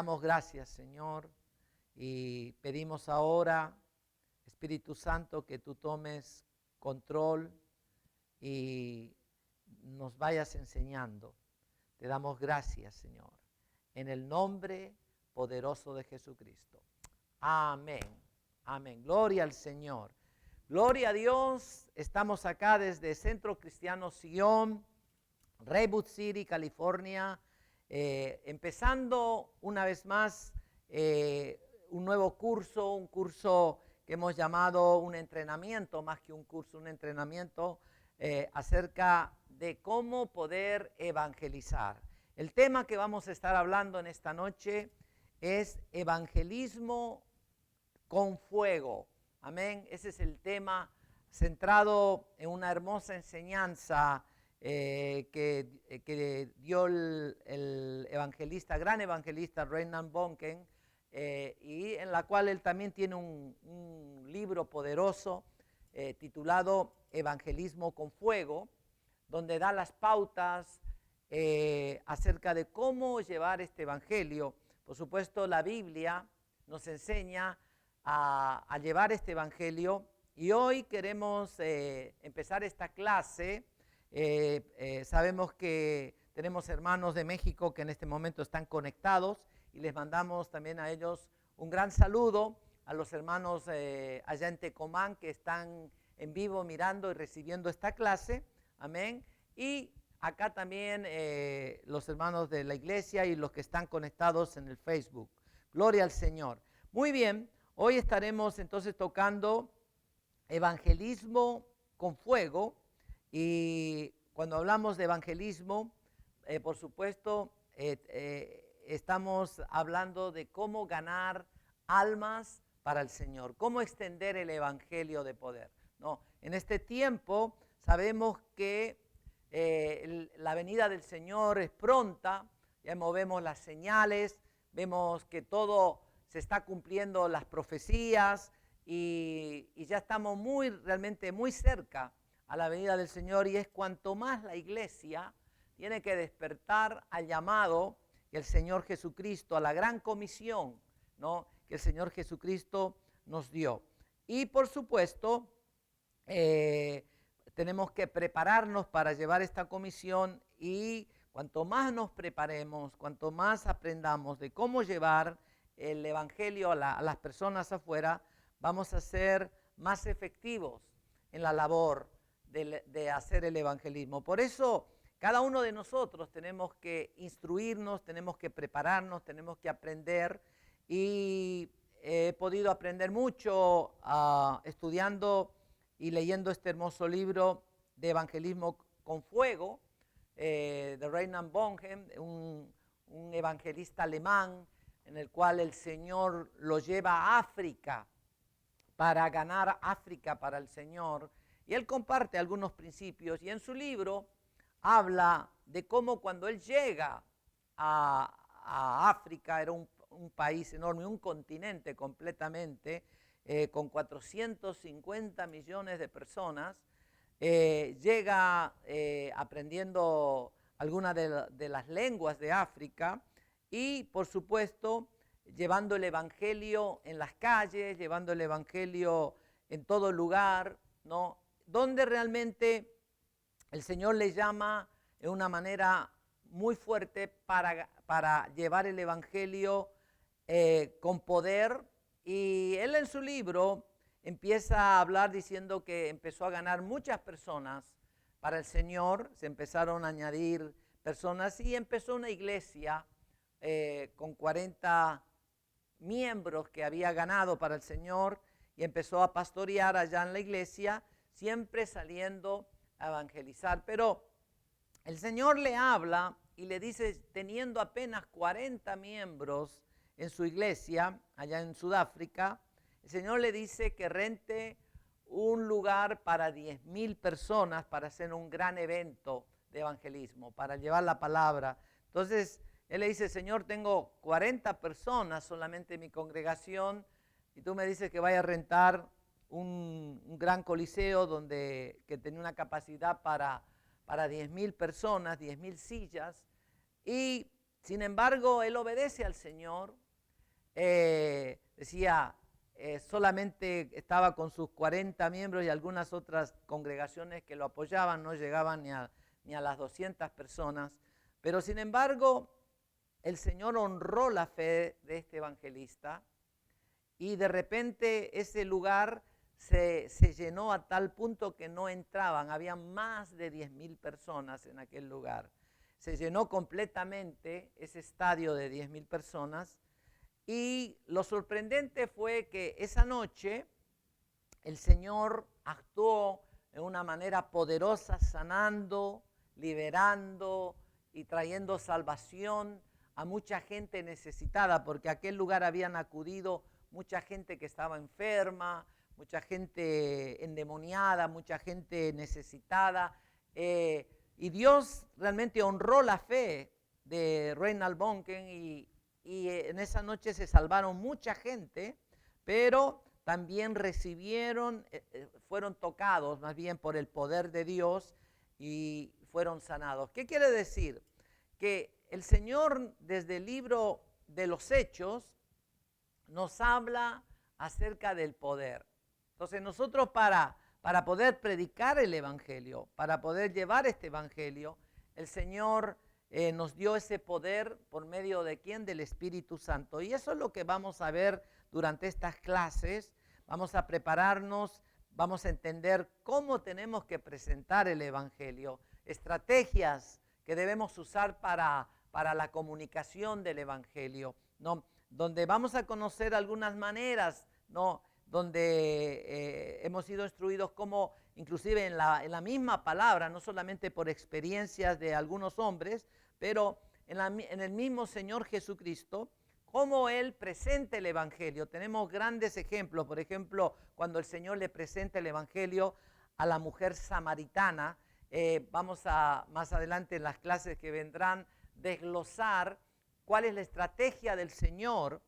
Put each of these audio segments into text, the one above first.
damos gracias, Señor, y pedimos ahora, Espíritu Santo, que tú tomes control y nos vayas enseñando. Te damos gracias, Señor, en el nombre poderoso de Jesucristo. Amén. Amén. Gloria al Señor. Gloria a Dios. Estamos acá desde Centro Cristiano Sion, Redwood City, California, empezando una vez más un nuevo curso, un curso que hemos llamado un entrenamiento, más que un curso, un entrenamiento acerca de cómo poder evangelizar. El tema que vamos a estar hablando en esta noche es evangelismo con fuego. Amén. Ese es el tema centrado en una hermosa enseñanza que dio el evangelista, gran evangelista Reinhard Bonnke, y en la cual él también tiene un libro poderoso titulado Evangelismo con Fuego, donde da las pautas acerca de cómo llevar este evangelio. Por supuesto, la Biblia nos enseña a llevar este evangelio, y hoy queremos empezar esta clase. Sabemos que tenemos hermanos de México que en este momento están conectados y les mandamos también a ellos un gran saludo, a los hermanos allá en Tecomán que están en vivo mirando y recibiendo esta clase. Amén. Y acá también los hermanos de la iglesia y los que están conectados en el Facebook. Gloria al Señor. Muy bien, hoy estaremos entonces tocando evangelismo con fuego. Y cuando hablamos de evangelismo, por supuesto, estamos hablando de cómo ganar almas para el Señor, cómo extender el evangelio de poder, ¿no? En este tiempo sabemos que la venida del Señor es pronta, ya vemos las señales, vemos que todo se está cumpliendo, las profecías, y ya estamos realmente muy cerca a la venida del Señor, y es cuanto más la iglesia tiene que despertar al llamado que el Señor Jesucristo, a la gran comisión, ¿no?, que el Señor Jesucristo nos dio. Y por supuesto, tenemos que prepararnos para llevar esta comisión, y cuanto más nos preparemos, cuanto más aprendamos de cómo llevar el evangelio a las personas afuera, vamos a ser más efectivos en la labor de hacer el evangelismo. Por eso cada uno de nosotros tenemos que instruirnos, tenemos que prepararnos, tenemos que aprender, y he podido aprender mucho estudiando y leyendo este hermoso libro de Evangelismo con Fuego de Reinhard Bonnke, un evangelista alemán, en el cual el Señor lo lleva a África para ganar África para el Señor. Y él comparte algunos principios, y en su libro habla de cómo cuando él llega a África, era un país enorme, un continente completamente, con 450 millones de personas, llega aprendiendo algunas de las lenguas de África, y por supuesto llevando el evangelio en las calles, llevando el evangelio en todo lugar, ¿no?, donde realmente el Señor le llama de una manera muy fuerte para llevar el evangelio con poder. Y él en su libro empieza a hablar diciendo que empezó a ganar muchas personas para el Señor, se empezaron a añadir personas, y empezó una iglesia con 40 miembros que había ganado para el Señor, y empezó a pastorear allá en la iglesia, siempre saliendo a evangelizar. Pero el Señor le habla y le dice, teniendo apenas 40 miembros en su iglesia allá en Sudáfrica, el Señor le dice que rente un lugar para 10,000 personas para hacer un gran evento de evangelismo, para llevar la palabra. Entonces él le dice, Señor, tengo 40 personas solamente en mi congregación, y tú me dices que vaya a rentar un gran coliseo que tenía una capacidad para 10,000 personas, 10,000 sillas. Y Sin embargo, él obedece al Señor. Decía, solamente estaba con sus 40 miembros y algunas otras congregaciones que lo apoyaban, no llegaban ni a las 200 personas. Pero sin embargo, el Señor honró la fe de este evangelista y de repente ese lugar se llenó a tal punto que no entraban. Había más de 10.000 personas en aquel lugar. Se llenó completamente ese estadio de 10.000 personas. Y lo sorprendente fue que esa noche el Señor actuó de una manera poderosa, sanando, liberando y trayendo salvación a mucha gente necesitada, porque a aquel lugar habían acudido mucha gente que estaba enferma, mucha gente endemoniada, mucha gente necesitada. Y Dios realmente honró la fe de Reinhard Bonnke y en esa noche se salvaron mucha gente, pero también recibieron, fueron tocados más bien por el poder de Dios y fueron sanados. ¿Qué quiere decir? Que el Señor desde el libro de los Hechos nos habla acerca del poder. Entonces nosotros para poder predicar el Evangelio, para poder llevar este Evangelio, el Señor nos dio ese poder por medio de ¿quién? Del Espíritu Santo. Y eso es lo que vamos a ver durante estas clases. Vamos a prepararnos, vamos a entender cómo tenemos que presentar el Evangelio, estrategias que debemos usar para la comunicación del Evangelio, ¿no? Donde vamos a conocer algunas maneras, ¿no? Donde hemos sido instruidos como, inclusive en la misma palabra, no solamente por experiencias de algunos hombres, pero en el mismo Señor Jesucristo, cómo Él presenta el Evangelio. Tenemos grandes ejemplos, por ejemplo, cuando el Señor le presenta el Evangelio a la mujer samaritana. Vamos a, más adelante en las clases que vendrán, desglosar cuál es la estrategia del Señor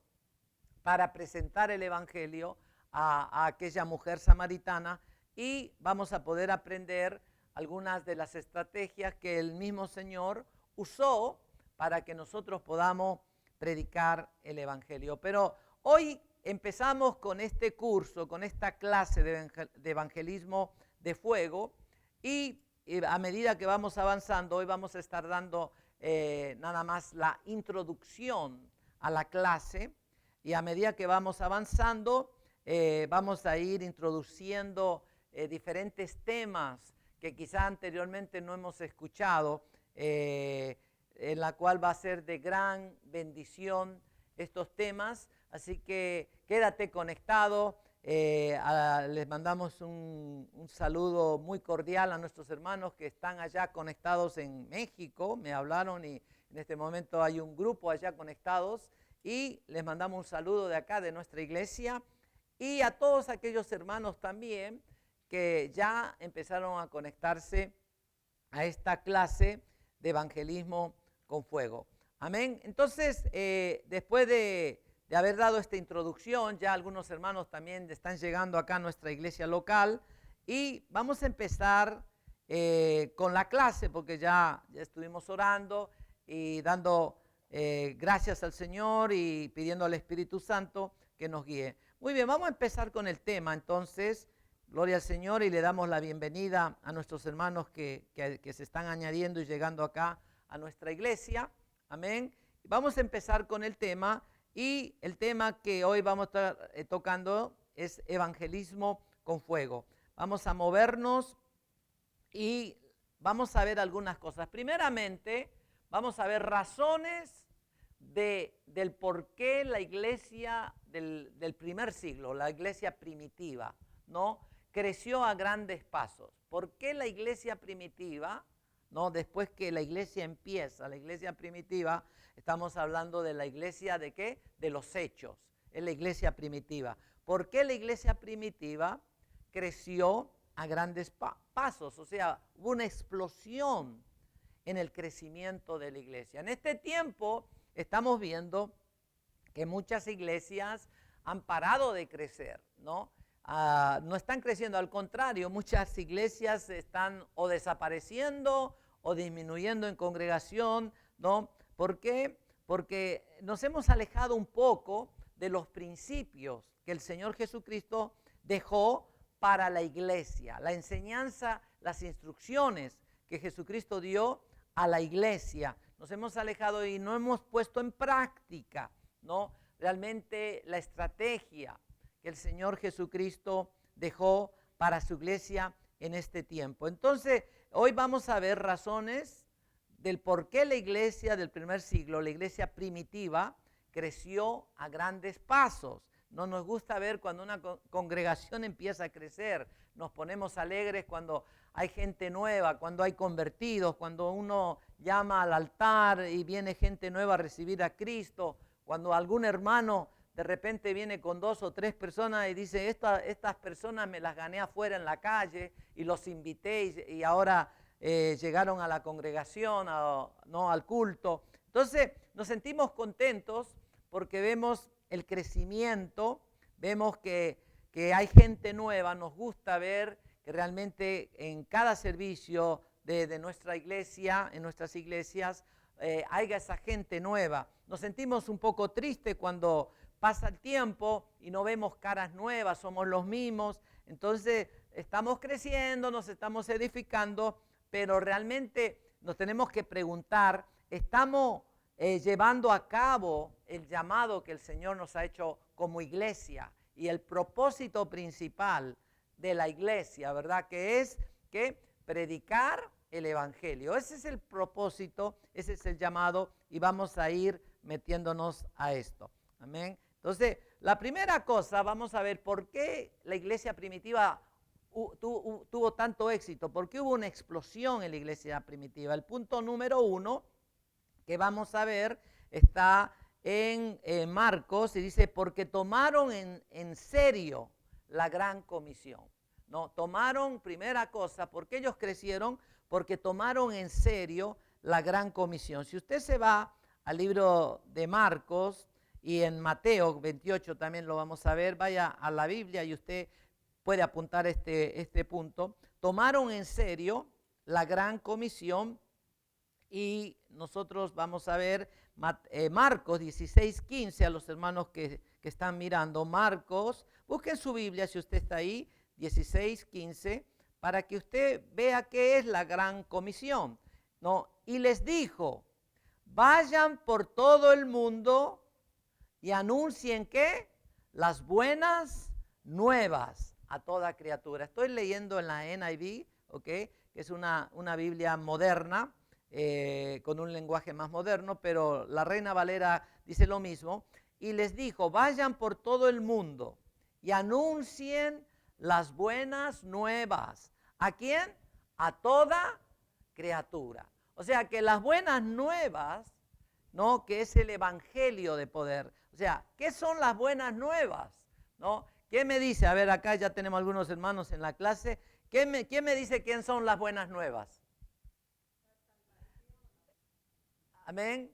para presentar el Evangelio a aquella mujer samaritana, y vamos a poder aprender algunas de las estrategias que el mismo Señor usó para que nosotros podamos predicar el Evangelio. Pero hoy empezamos con este curso, con esta clase de evangelismo de fuego, y a medida que vamos avanzando, hoy vamos a estar dando nada más la introducción a la clase, y a medida que vamos avanzando, vamos a ir introduciendo diferentes temas que quizá anteriormente no hemos escuchado, en la cual va a ser de gran bendición estos temas. Así que quédate conectado. Les mandamos un saludo muy cordial a nuestros hermanos que están allá conectados en México. Me hablaron y en este momento hay un grupo allá conectados, y les mandamos un saludo de acá, de nuestra iglesia, y a todos aquellos hermanos también que ya empezaron a conectarse a esta clase de evangelismo con fuego. Amén. Entonces, después de haber dado esta introducción, ya algunos hermanos también están llegando acá a nuestra iglesia local, y vamos a empezar con la clase, porque ya estuvimos orando y dando gracias al Señor y pidiendo al Espíritu Santo que nos guíe. Muy bien, vamos a empezar con el tema entonces. Gloria al Señor, y le damos la bienvenida a nuestros hermanos que se están añadiendo y llegando acá a nuestra iglesia. Amén. Vamos a empezar con el tema, y el tema que hoy vamos a estar tocando es evangelismo con fuego. Vamos a movernos y vamos a ver algunas cosas. Primeramente, vamos a ver razones del por qué la iglesia del primer siglo, la iglesia primitiva, ¿no?, creció a grandes pasos. ¿Por qué la iglesia primitiva, no? Después que la iglesia empieza, la iglesia primitiva, estamos hablando de la iglesia ¿de qué? De los Hechos, es la iglesia primitiva. ¿Por qué la iglesia primitiva creció a grandes pasos? O sea, hubo una explosión en el crecimiento de la iglesia. En este tiempo estamos viendo que muchas iglesias han parado de crecer, ¿no? No están creciendo, al contrario, muchas iglesias están o desapareciendo o disminuyendo en congregación, ¿no? ¿Por qué? porque nos hemos alejado un poco de los principios que el Señor Jesucristo dejó para la iglesia, la enseñanza, las instrucciones que Jesucristo dio a la iglesia. Nos hemos alejado y no hemos puesto en práctica, ¿no?, realmente la estrategia que el Señor Jesucristo dejó para su iglesia en este tiempo. Entonces, hoy vamos a ver razones del por qué la iglesia del primer siglo, la iglesia primitiva, creció a grandes pasos. No nos gusta ver cuando una congregación empieza a crecer. Nos ponemos alegres cuando hay gente nueva, cuando hay convertidos, cuando uno llama al altar y viene gente nueva a recibir a Cristo, cuando algún hermano de repente viene con 2 o 3 personas y dice, estas personas me las gané afuera en la calle y los invité y ahora llegaron a la congregación, no al culto. Entonces nos sentimos contentos porque vemos el crecimiento, vemos que hay gente nueva. Nos gusta ver que realmente en cada servicio de nuestra iglesia, en nuestras iglesias, haya esa gente nueva. Nos sentimos un poco tristes cuando pasa el tiempo y no vemos caras nuevas, somos los mismos. Entonces estamos creciendo, nos estamos edificando, pero realmente nos tenemos que preguntar, ¿estamos llevando a cabo el llamado que el Señor nos ha hecho como iglesia? Y el propósito principal de la iglesia, ¿verdad?, que es que predicar el evangelio. Ese es el propósito, ese es el llamado, y vamos a ir metiéndonos a esto. Amén. Entonces, la primera cosa, vamos a ver por qué la iglesia primitiva tuvo tanto éxito, por qué hubo una explosión en la iglesia primitiva. El punto número 1 que vamos a ver está en Marcos, y dice, porque tomaron en serio la gran comisión. No, tomaron, primera cosa, porque ellos crecieron, porque tomaron en serio la gran comisión. Si usted se va al libro de Marcos y en Mateo 28 también lo vamos a ver, vaya a la Biblia y usted puede apuntar este punto. Tomaron en serio la gran comisión, y nosotros vamos a ver Marcos 16:15, a los hermanos que están mirando. Marcos, busquen su Biblia si usted está ahí, 16:15, para que usted vea qué es la gran comisión, ¿no? Y les dijo, vayan por todo el mundo y anuncien, ¿qué? Las buenas nuevas a toda criatura. Estoy leyendo en la NIV, ¿ok?, que es una Biblia moderna, con un lenguaje más moderno, pero la Reina Valera dice lo mismo. Y les dijo, vayan por todo el mundo y anuncien las buenas nuevas. ¿A quién? A toda criatura. O sea que las buenas nuevas, ¿no?, que es el evangelio de poder. O sea, ¿qué son las buenas nuevas? ¿No? ¿Quién me dice? A ver, acá ya tenemos algunos hermanos en la clase. ¿Quién me dice quién son las buenas nuevas? Amén.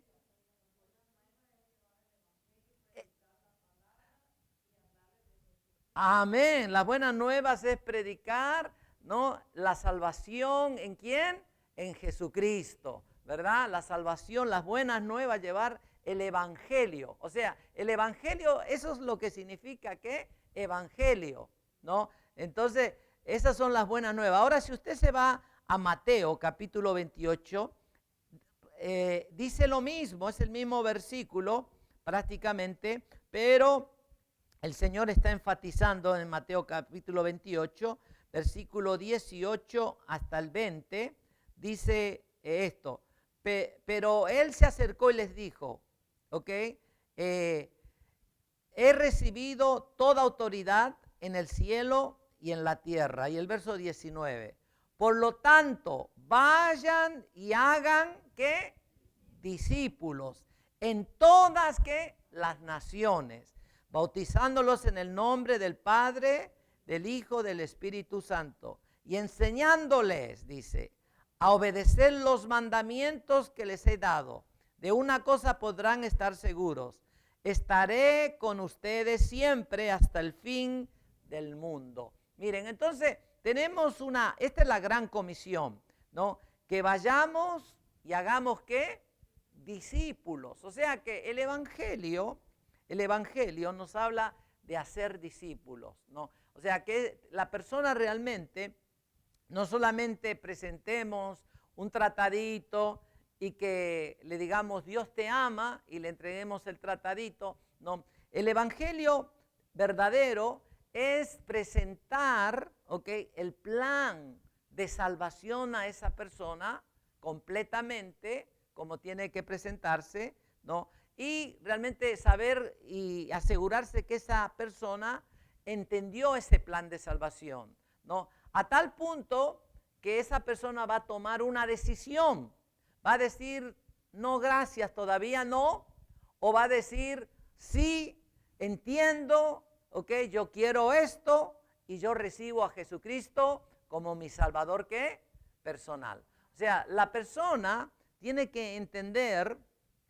Amén. Las buenas nuevas es predicar, ¿no?, la salvación. ¿En quién? En Jesucristo, ¿verdad? La salvación, las buenas nuevas, llevar el evangelio. O sea, el evangelio, eso es lo que significa, ¿qué? Evangelio, ¿no? Entonces, esas son las buenas nuevas. Ahora, si usted se va a Mateo capítulo 28, dice lo mismo, es el mismo versículo prácticamente, pero el Señor está enfatizando en Mateo capítulo 28, versículo 18 hasta el 20, dice esto, pero Él se acercó y les dijo, ¿ok? He recibido toda autoridad en el cielo y en la tierra. Y el verso 19, por lo tanto, vayan y hagan, ¿qué? Discípulos en todas, ¿qué? Las naciones, bautizándolos en el nombre del Padre, del Hijo, del Espíritu Santo, y enseñándoles, dice, a obedecer los mandamientos que les he dado. De una cosa podrán estar seguros, estaré con ustedes siempre hasta el fin del mundo. Miren, entonces tenemos esta es la gran comisión, ¿no? Que vayamos y hagamos, ¿qué? discípulos. O sea que el evangelio nos habla de hacer discípulos, ¿no? O sea que la persona realmente, no solamente presentemos un tratadito y que le digamos Dios te ama y le entreguemos el tratadito, no. El evangelio verdadero es presentar, ¿okay?, el plan de salvación a esa persona completamente, como tiene que presentarse, ¿no? Y realmente saber y asegurarse que esa persona entendió ese plan de salvación, ¿no? A tal punto que esa persona va a tomar una decisión, va a decir no gracias, todavía no, o va a decir sí, entiendo, ok, yo quiero esto y yo recibo a Jesucristo como mi Salvador, ¿qué? Personal. O sea, la persona tiene que entender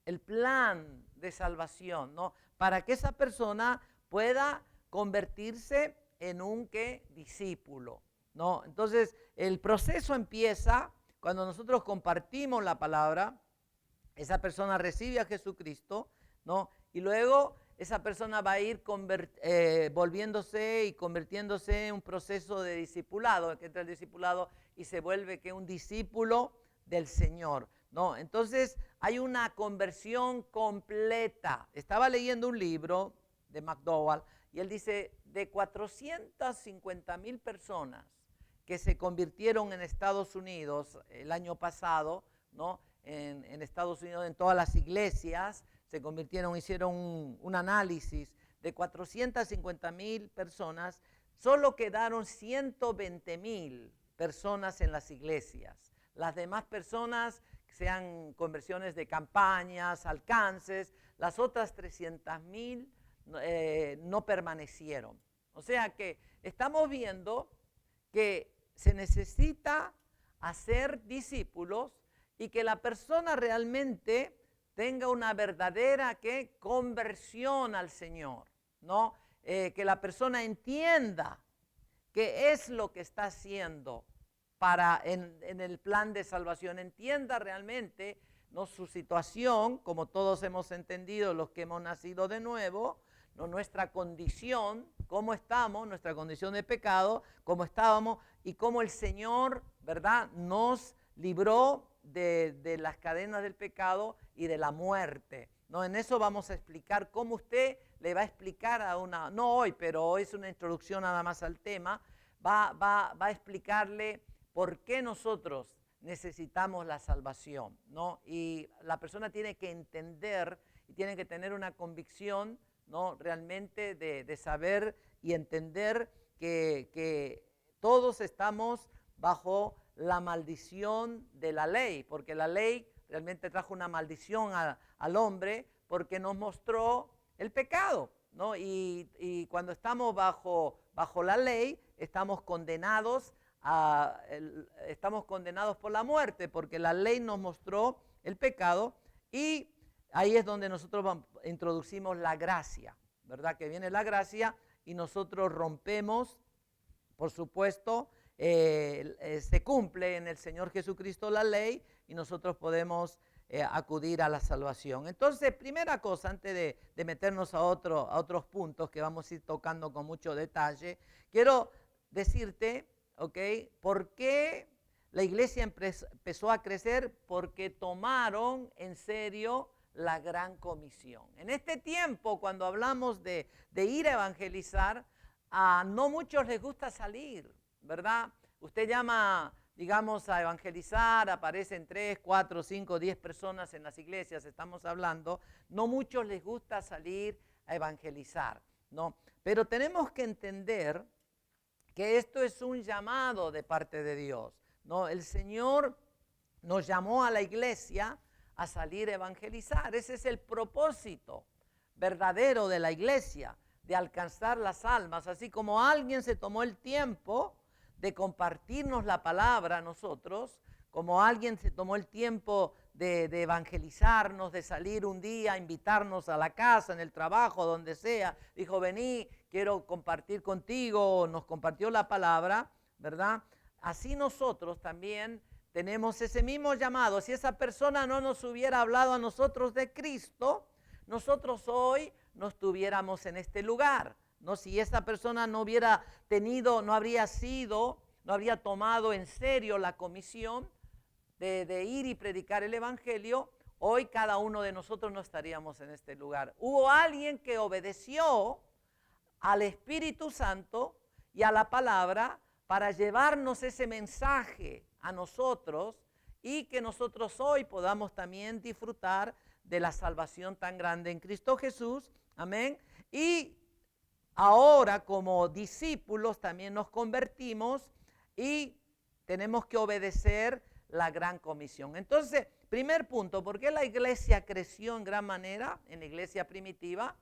el plan de salvación, ¿no? Para que esa persona pueda convertirse en un ¿qué? Discípulo, ¿no? Entonces, el proceso empieza cuando nosotros compartimos la palabra, esa persona recibe a Jesucristo, ¿no? Y luego esa persona va a ir volviéndose y convirtiéndose en un proceso de discipulado, que entra el discipulado y se vuelve que un discípulo del Señor, ¿no? Entonces hay una conversión completa. Estaba leyendo un libro de McDowell y él dice de 450,000 personas que se convirtieron en Estados Unidos el año pasado, ¿no? En Estados Unidos, en todas las iglesias, se convirtieron, hicieron un análisis de 450,000 personas, solo quedaron 120,000 personas en las iglesias. Las demás personas, sean conversiones de campañas, alcances, las otras 300,000 no permanecieron. O sea que estamos viendo que se necesita hacer discípulos y que la persona realmente tenga una verdadera ¿qué? Conversión al Señor, ¿no? Que la persona entienda qué es lo que está haciendo en el plan de salvación, entienda realmente, ¿no?, su situación, como todos hemos entendido los que hemos nacido de nuevo, ¿no?, nuestra condición, cómo estamos, nuestra condición de pecado, cómo estábamos y cómo el Señor, ¿verdad?, nos libró de las cadenas del pecado y de la muerte, ¿no? En eso vamos a explicar cómo usted le va a explicar no hoy, pero hoy es una introducción nada más al tema, va a explicarle por qué nosotros necesitamos la salvación, ¿no? Y la persona tiene que entender y tiene que tener una convicción, ¿no?, realmente de saber y entender que todos estamos bajo la maldición de la ley, porque la ley realmente trajo una maldición al hombre porque nos mostró el pecado, ¿no? Y cuando estamos bajo la ley, estamos condenados por la muerte, porque la ley nos mostró el pecado y ahí es donde nosotros introducimos la gracia, ¿verdad? Que viene la gracia y nosotros rompemos, por supuesto, se cumple en el Señor Jesucristo la ley y nosotros podemos acudir a la salvación. Entonces, primera cosa, antes de meternos a otros puntos que vamos a ir tocando con mucho detalle, quiero decirte, ¿ok?, ¿por qué la iglesia empezó a crecer? Porque tomaron en serio la gran comisión. En este tiempo, cuando hablamos de ir a evangelizar, no muchos les gusta salir, ¿verdad? Usted llama, digamos, a evangelizar, aparecen 3, 4, 5, 10 personas en las iglesias, estamos hablando, no muchos les gusta salir a evangelizar, ¿no? Pero tenemos que entender que esto es un llamado de parte de Dios, ¿no? El Señor nos llamó a la iglesia a salir a evangelizar. Ese es el propósito verdadero de la iglesia, de alcanzar las almas. Así como alguien se tomó el tiempo de compartirnos la palabra a nosotros, como alguien se tomó el tiempo de evangelizarnos, de salir un día, invitarnos a la casa, en el trabajo, donde sea, dijo, vení, quiero compartir contigo, nos compartió la palabra, ¿verdad? Así nosotros también tenemos ese mismo llamado. Si esa persona no nos hubiera hablado a nosotros de Cristo, nosotros hoy no estuviéramos en este lugar, ¿no? Si esa persona no hubiera tenido, no habría tomado en serio la comisión de ir y predicar el evangelio, hoy cada uno de nosotros no estaríamos en este lugar. Hubo alguien que obedeció al Espíritu Santo y a la palabra para llevarnos ese mensaje a nosotros y que nosotros hoy podamos también disfrutar de la salvación tan grande en Cristo Jesús. Amén. Y ahora como discípulos también nos convertimos y tenemos que obedecer la gran comisión. Entonces, primer punto, ¿por qué la iglesia creció en gran manera, en la iglesia primitiva?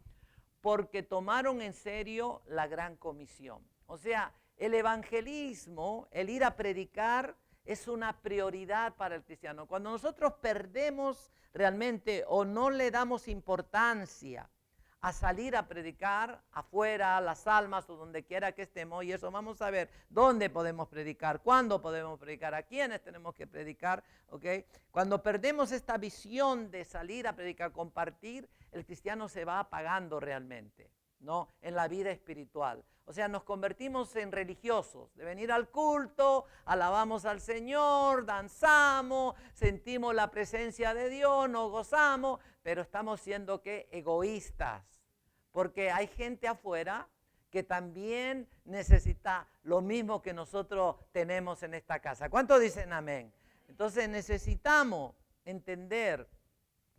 Porque tomaron en serio la gran comisión. O sea, el evangelismo, el ir a predicar, es una prioridad para el cristiano. Cuando nosotros perdemos realmente o no le damos importancia a salir a predicar afuera, las almas o donde quiera que estemos, y eso vamos a ver dónde podemos predicar, cuándo podemos predicar, a quiénes tenemos que predicar, ¿ok? Cuando perdemos esta visión de salir a predicar, compartir, el cristiano se va apagando realmente, ¿no? En la vida espiritual. O sea, nos convertimos en religiosos, de venir al culto, alabamos al Señor, danzamos, sentimos la presencia de Dios, nos gozamos, pero estamos siendo ¿qué? Egoístas. Porque hay gente afuera que también necesita lo mismo que nosotros tenemos en esta casa. ¿Cuántos dicen amén? Entonces necesitamos entender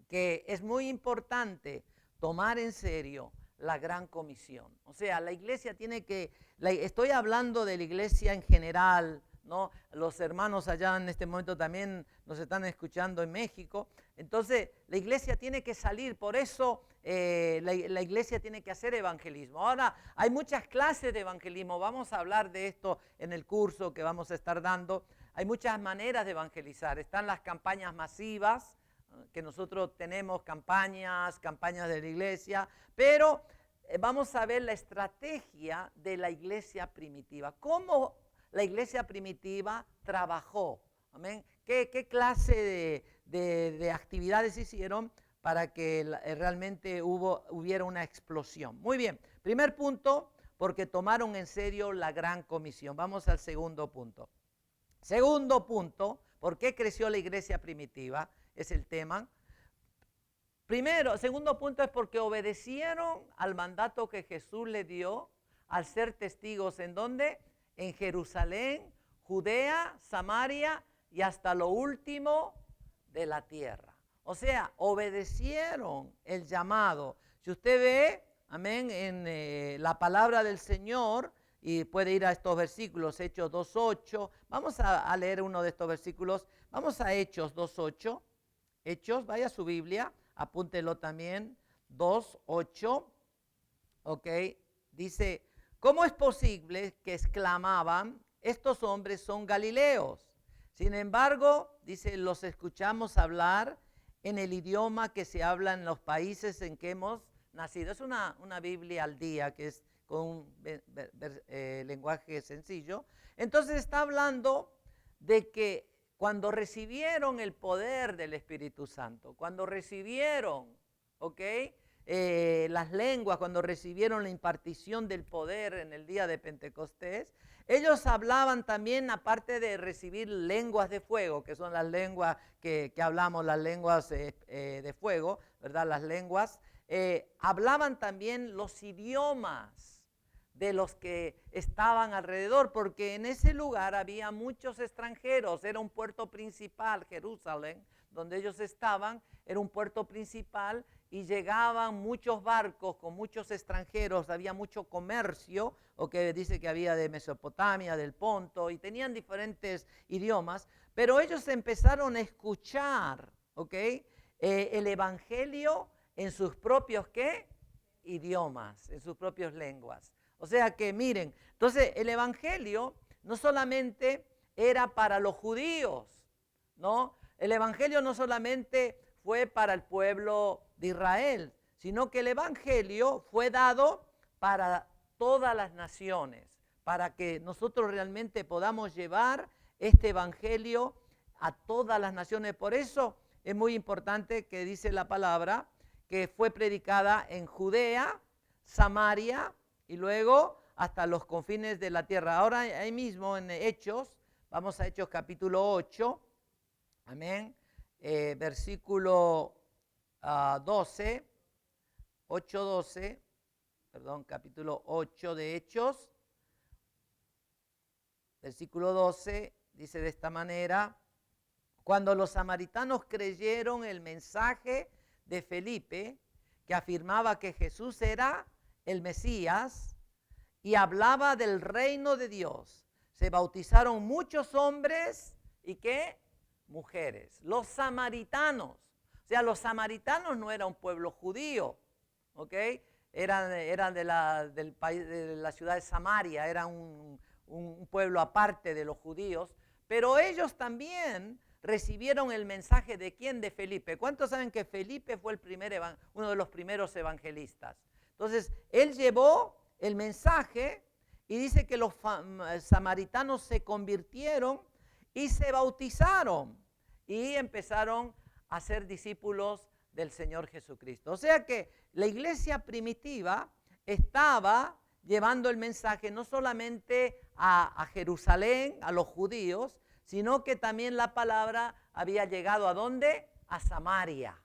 que es muy importante tomar en serio la gran comisión. O sea, la iglesia tiene que, estoy hablando de la iglesia en general, ¿no? Los hermanos allá en este momento también nos están escuchando en México. Entonces, la iglesia tiene que salir, por eso la iglesia tiene que hacer evangelismo. Ahora, hay muchas clases de evangelismo, vamos a hablar de esto en el curso que vamos a estar dando. Hay muchas maneras de evangelizar, están las campañas masivas, que nosotros tenemos campañas de la iglesia, pero vamos a ver la estrategia de la iglesia primitiva. ¿Cómo la iglesia primitiva trabajó? ¿Amén? ¿Qué clase de actividades hicieron para que realmente hubiera una explosión? Muy bien, primer punto, porque tomaron en serio la gran comisión. Vamos al segundo punto. Segundo punto, ¿por qué creció la iglesia primitiva? Es el tema. Segundo punto es porque obedecieron al mandato que Jesús le dio al ser testigos. ¿En dónde? En Jerusalén, Judea, Samaria y hasta lo último de la tierra. O sea, obedecieron el llamado. Si usted ve, amén, en la palabra del Señor, y puede ir a estos versículos, Hechos 2.8. Vamos a leer uno de estos versículos. Vamos a Hechos 2.8. Hechos, vaya a su Biblia, apúntelo también, 2.8, ok, dice, ¿cómo es posible que exclamaban, estos hombres son galileos? Sin embargo, dice, los escuchamos hablar en el idioma que se habla en los países en que hemos nacido. Es una Biblia al día, que es con un lenguaje sencillo. Entonces está hablando de que cuando recibieron el poder del Espíritu Santo, cuando recibieron, las lenguas, cuando recibieron la impartición del poder en el día de Pentecostés, ellos hablaban también, aparte de recibir lenguas de fuego, que son las lenguas que hablamos, las lenguas de fuego, ¿verdad? Las lenguas, hablaban también los idiomas de los que estaban alrededor, porque en ese lugar había muchos extranjeros, era un puerto principal, Jerusalén, donde ellos estaban, era un puerto principal y llegaban muchos barcos con muchos extranjeros, había mucho comercio, dice que había de Mesopotamia, del Ponto, y tenían diferentes idiomas, pero ellos empezaron a escuchar, el evangelio en sus propios, idiomas, en sus propias lenguas. O sea que miren, entonces el evangelio no solamente era para los judíos, ¿no? El evangelio no solamente fue para el pueblo de Israel, sino que el evangelio fue dado para todas las naciones, para que nosotros realmente podamos llevar este evangelio a todas las naciones. Por eso es muy importante que dice la palabra que fue predicada en Judea, Samaria y luego hasta los confines de la tierra. Ahora ahí mismo en Hechos, vamos a Hechos capítulo 8, amén, versículo 12, 8:12, perdón, capítulo 8 de Hechos, versículo 12, dice de esta manera: cuando los samaritanos creyeron el mensaje de Felipe, que afirmaba que Jesús era el Mesías y hablaba del reino de Dios, se bautizaron muchos hombres y ¿qué? Mujeres. Los samaritanos, o sea, los samaritanos no era un pueblo judío, ¿ok? Eran del país, de la ciudad de Samaria, era un pueblo aparte de los judíos, pero ellos también recibieron el mensaje de ¿quién? De Felipe. ¿Cuántos saben que Felipe fue uno de los primeros evangelistas? Entonces, él llevó el mensaje y dice que los samaritanos se convirtieron y se bautizaron y empezaron a ser discípulos del Señor Jesucristo. O sea que la iglesia primitiva estaba llevando el mensaje no solamente a Jerusalén, a los judíos, sino que también la palabra había llegado ¿a dónde? A Samaria,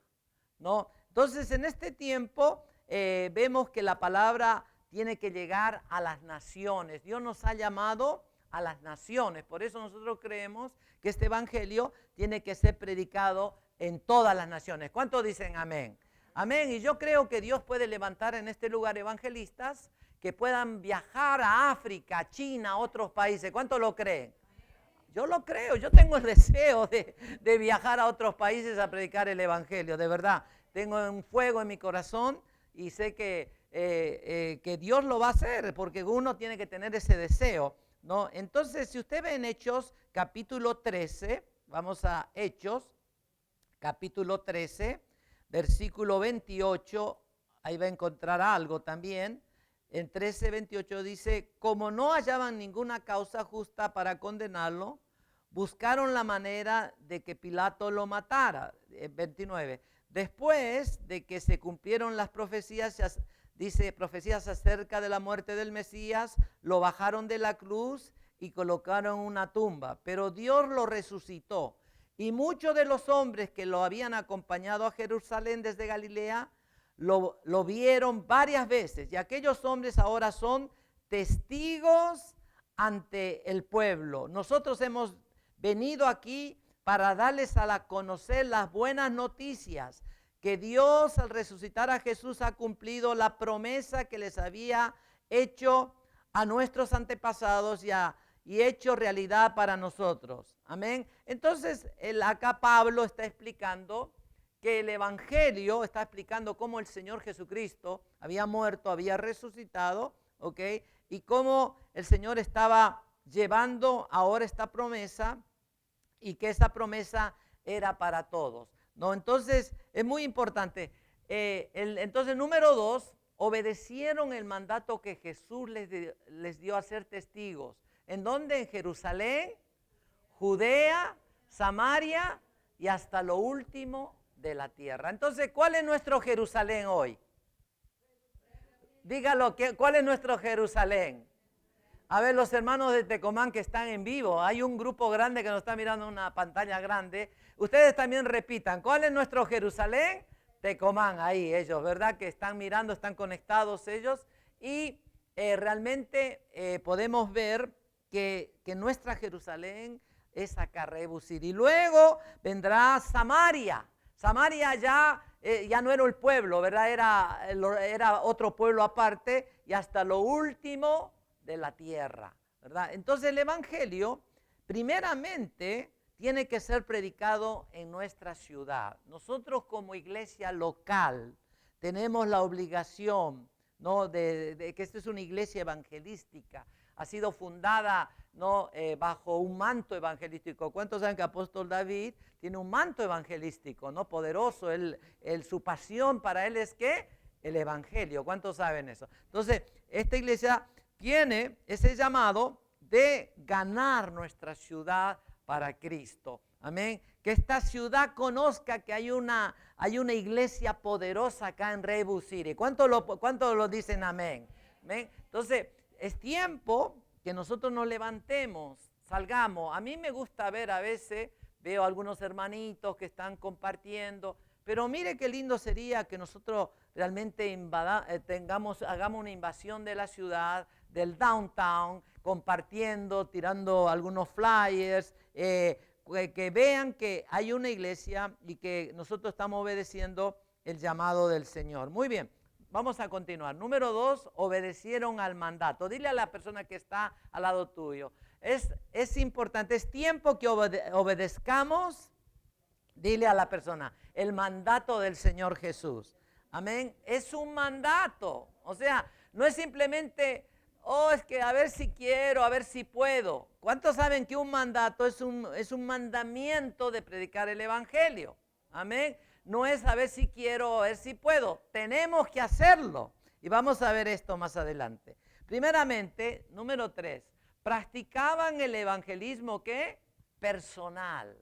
¿no? Entonces, en este tiempo vemos que la palabra tiene que llegar a las naciones. Dios nos ha llamado a las naciones. Por eso nosotros creemos que este evangelio tiene que ser predicado en todas las naciones. ¿Cuántos dicen amén? Amén. Y yo creo que Dios puede levantar en este lugar evangelistas que puedan viajar a África, a China, a otros países. ¿Cuántos lo creen? Yo lo creo, yo tengo el deseo de viajar a otros países a predicar el evangelio, de verdad. Tengo un fuego en mi corazón y sé que Dios lo va a hacer, porque uno tiene que tener ese deseo, ¿no? Entonces, si usted ve en Hechos capítulo 13, vamos a Hechos capítulo 13, versículo 28, ahí va a encontrar algo también. En 13:28 dice: como no hallaban ninguna causa justa para condenarlo, buscaron la manera de que Pilato lo matara. 29. Después de que se cumplieron las profecías, dice, profecías acerca de la muerte del Mesías, lo bajaron de la cruz y colocaron una tumba. Pero Dios lo resucitó. Y muchos de los hombres que lo habían acompañado a Jerusalén desde Galilea, lo vieron varias veces, y aquellos hombres ahora son testigos ante el pueblo. Nosotros hemos venido aquí para darles a conocer las buenas noticias, que Dios al resucitar a Jesús ha cumplido la promesa que les había hecho a nuestros antepasados y hecho realidad para nosotros. Amén. Entonces, acá Pablo está explicando que el evangelio está explicando cómo el Señor Jesucristo había muerto, había resucitado, ¿ok? Y cómo el Señor estaba llevando ahora esta promesa y que esa promesa era para todos, ¿no? Entonces, es muy importante. Entonces, número 2, obedecieron el mandato que Jesús les dio a ser testigos. ¿En dónde? En Jerusalén, Judea, Samaria y hasta lo último de la tierra. Entonces, ¿cuál es nuestro Jerusalén hoy? Dígalo, ¿cuál es nuestro Jerusalén? A ver, los hermanos de Tecomán que están en vivo, hay un grupo grande que nos está mirando en una pantalla grande. Ustedes también repitan, ¿cuál es nuestro Jerusalén? Tecomán, ahí ellos, ¿verdad? Que están mirando, están conectados ellos. Y realmente podemos ver que nuestra Jerusalén es acá, Rebusir. Y luego vendrá Samaria. Samaria ya no era el pueblo, ¿verdad? Era otro pueblo aparte y hasta lo último de la tierra, ¿verdad? Entonces el evangelio primeramente tiene que ser predicado en nuestra ciudad. Nosotros como iglesia local tenemos la obligación, ¿no? de que esta es una iglesia evangelística. Ha sido fundada, ¿no? Bajo un manto evangelístico. ¿Cuántos saben que apóstol David tiene un manto evangelístico, ¿no? Poderoso? Su pasión para él es ¿qué? El evangelio. ¿Cuántos saben eso? Entonces, esta iglesia tiene ese llamado de ganar nuestra ciudad para Cristo. Amén. Que esta ciudad conozca que hay una iglesia poderosa acá en Redwood City. ¿Cuántos lo dicen amén? Amén. Entonces, es tiempo que nosotros nos levantemos, salgamos. A mí me gusta ver a veces, veo algunos hermanitos que están compartiendo, pero mire qué lindo sería que nosotros realmente hagamos una invasión de la ciudad, del downtown, compartiendo, tirando algunos flyers, que vean que hay una iglesia y que nosotros estamos obedeciendo el llamado del Señor. Muy bien, vamos a continuar. Número 2, obedecieron al mandato. Dile a la persona que está al lado tuyo. Es importante, es tiempo que obedezcamos. Dile a la persona, el mandato del Señor Jesús. Amén. Es un mandato. O sea, no es simplemente, es que a ver si quiero, a ver si puedo. ¿Cuántos saben que un mandato es un mandamiento de predicar el evangelio? Amén. No es a ver si quiero, a ver si puedo. Tenemos que hacerlo. Y vamos a ver esto más adelante. Primeramente, número 3, practicaban el evangelismo, ¿qué? Personal.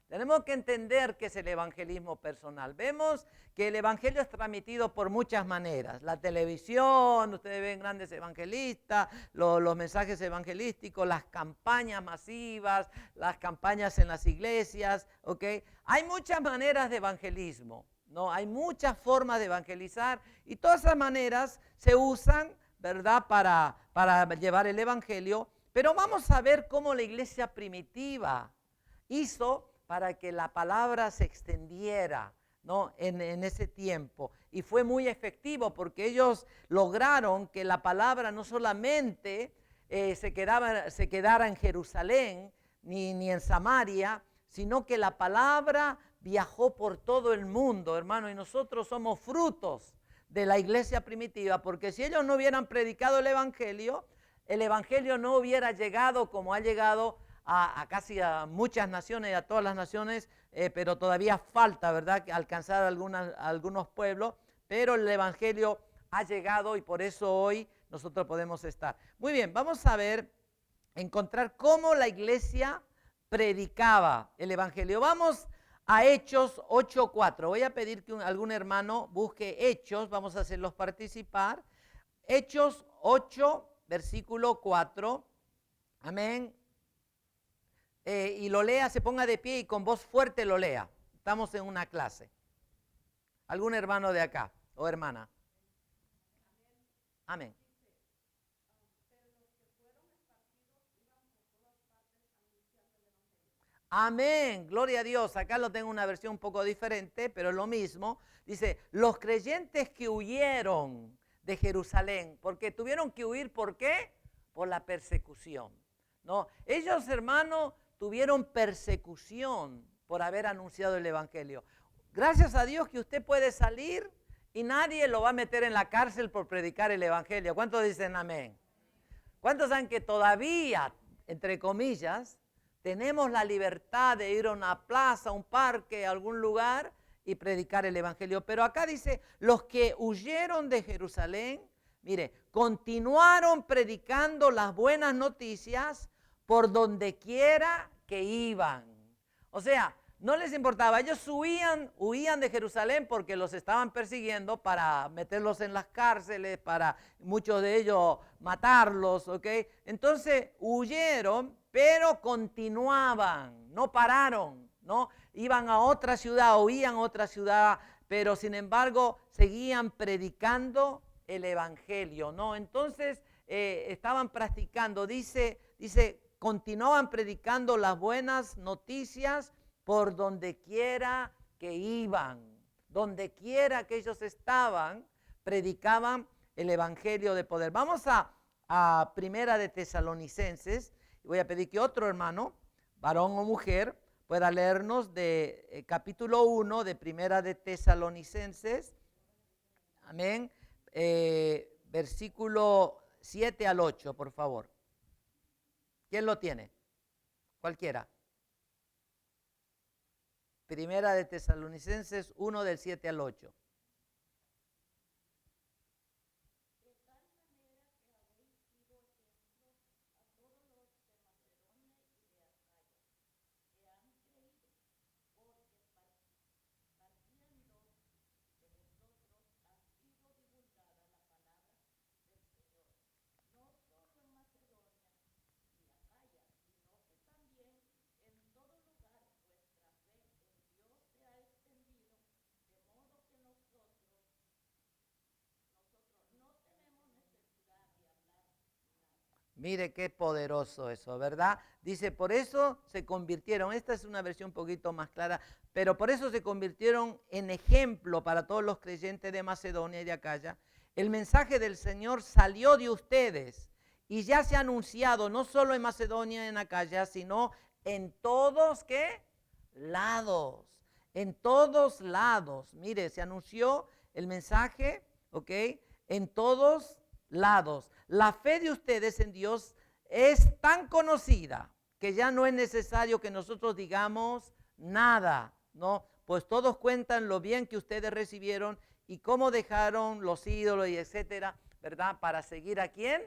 Tenemos que entender qué es el evangelismo personal. Vemos que el evangelio es transmitido por muchas maneras. La televisión, ustedes ven grandes evangelistas, los mensajes evangelísticos, las campañas masivas, las campañas en las iglesias, ¿ok? Hay muchas maneras de evangelismo, ¿no? Hay muchas formas de evangelizar y todas esas maneras se usan, ¿verdad?, para llevar el evangelio. Pero vamos a ver cómo la iglesia primitiva hizo para que la palabra se extendiera, ¿no?, en ese tiempo. Y fue muy efectivo porque ellos lograron que la palabra no solamente se quedara en Jerusalén ni en Samaria, sino que la palabra viajó por todo el mundo, hermano. Y nosotros somos frutos de la iglesia primitiva, porque si ellos no hubieran predicado el evangelio no hubiera llegado como ha llegado a casi a muchas naciones, a todas las naciones, pero todavía falta, ¿verdad?, alcanzar algunos pueblos, pero el evangelio ha llegado y por eso hoy nosotros podemos estar. Muy bien, vamos a encontrar cómo la iglesia predicaba el evangelio. Vamos a Hechos 8:4. Voy a pedir que algún hermano busque Hechos, vamos a hacerlos participar. Hechos 8, versículo 4. Amén. Y lo lea, se ponga de pie y con voz fuerte lo lea. Estamos en una clase. ¿Algún hermano de acá o hermana? Amén. Amén, gloria a Dios. Acá lo tengo una versión un poco diferente, pero es lo mismo. Dice, los creyentes que huyeron de Jerusalén, porque tuvieron que huir, ¿por qué? Por la persecución. No, ellos, hermanos, tuvieron persecución por haber anunciado el evangelio. Gracias a Dios que usted puede salir y nadie lo va a meter en la cárcel por predicar el evangelio. ¿Cuántos dicen amén? ¿Cuántos saben que todavía, entre comillas, tenemos la libertad de ir a una plaza, a un parque, a algún lugar y predicar el evangelio? Pero acá dice, los que huyeron de Jerusalén, mire, continuaron predicando las buenas noticias por donde quiera que iban. O sea, no les importaba, ellos huían de Jerusalén porque los estaban persiguiendo para meterlos en las cárceles, para muchos de ellos matarlos, ¿ok? Entonces huyeron, pero continuaban, no pararon, ¿no? Iban a otra ciudad, huían a otra ciudad, pero sin embargo seguían predicando el evangelio, ¿no? Entonces estaban practicando, dice, continuaban predicando las buenas noticias por donde quiera que iban. Donde quiera que ellos estaban, predicaban el evangelio de poder. Vamos a Primera de Tesalonicenses. Voy a pedir que otro hermano, varón o mujer, pueda leernos de capítulo 1 de Primera de Tesalonicenses. Amén. Versículo 7 al 8, por favor. ¿Quién lo tiene? Cualquiera. Primera de Tesalonicenses 1 del 7 al 8. Mire qué poderoso eso, ¿verdad? Dice, por eso se convirtieron, esta es una versión un poquito más clara, pero por eso se convirtieron en ejemplo para todos los creyentes de Macedonia y de Acaya. El mensaje del Señor salió de ustedes y ya se ha anunciado no solo en Macedonia y en Acaya, sino en todos, ¿qué? Lados. En todos lados. Mire, se anunció el mensaje, ¿ok? En todos lados. La fe de ustedes en Dios es tan conocida que ya no es necesario que nosotros digamos nada, ¿no? Pues todos cuentan lo bien que ustedes recibieron y cómo dejaron los ídolos y etcétera, ¿verdad? Para seguir ¿a quién?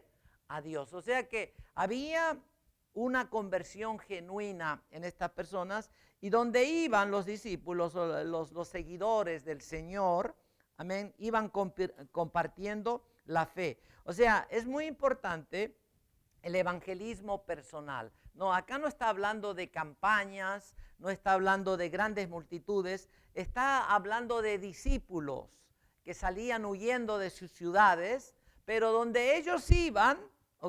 A Dios. O sea que había una conversión genuina en estas personas y donde iban los discípulos, los seguidores del Señor, amén, iban compartiendo la fe. O sea, es muy importante el evangelismo personal. No, acá no está hablando de campañas, no está hablando de grandes multitudes, está hablando de discípulos que salían huyendo de sus ciudades, pero donde ellos iban,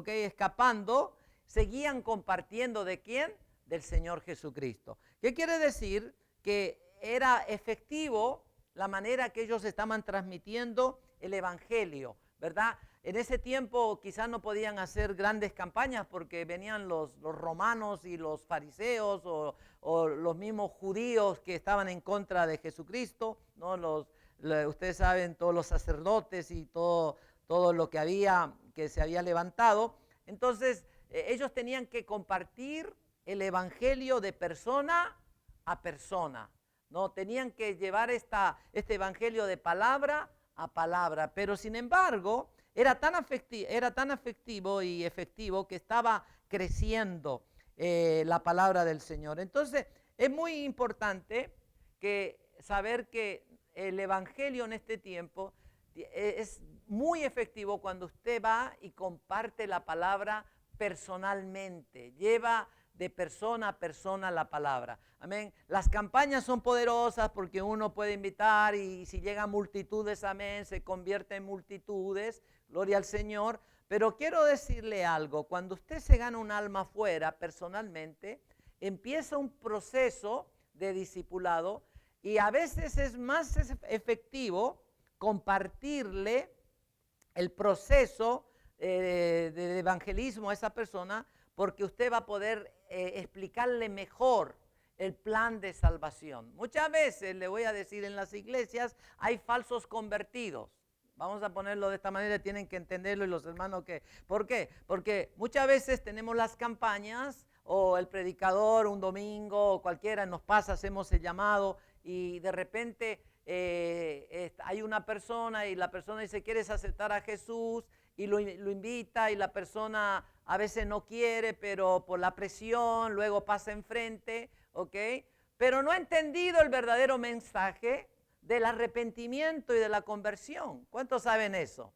escapando, seguían compartiendo ¿de quién? Del Señor Jesucristo. ¿Qué quiere decir? Que era efectivo la manera que ellos estaban transmitiendo el evangelio, ¿verdad? En ese tiempo quizás no podían hacer grandes campañas porque venían los romanos y los fariseos o los mismos judíos que estaban en contra de Jesucristo, ¿no? Ustedes saben, todos los sacerdotes y todo lo que se había levantado. Entonces, ellos tenían que compartir el evangelio de persona a persona, ¿no? Tenían que llevar este evangelio de palabra a palabra, pero sin embargo, era tan afectivo y efectivo que estaba creciendo la palabra del Señor. Entonces, es muy importante saber que el evangelio en este tiempo es muy efectivo cuando usted va y comparte la palabra personalmente, lleva de persona a persona la palabra. Amén. Las campañas son poderosas porque uno puede invitar y si llegan multitudes, amén, se convierte en multitudes, gloria al Señor. Pero quiero decirle algo, cuando usted se gana un alma afuera personalmente, empieza un proceso de discipulado y a veces es más efectivo compartirle el proceso de evangelismo a esa persona porque usted va a poder explicarle mejor el plan de salvación. Muchas veces, le voy a decir, en las iglesias hay falsos convertidos. Vamos a ponerlo de esta manera, tienen que entenderlo y los hermanos que... ¿Por qué? Porque muchas veces tenemos las campañas o el predicador un domingo o cualquiera nos pasa, hacemos el llamado y de repente hay una persona y la persona dice, ¿quieres aceptar a Jesús? Y lo invita y la persona a veces no quiere, pero por la presión luego pasa enfrente, ¿ok? Pero no ha entendido el verdadero mensaje del arrepentimiento y de la conversión. ¿Cuántos saben eso?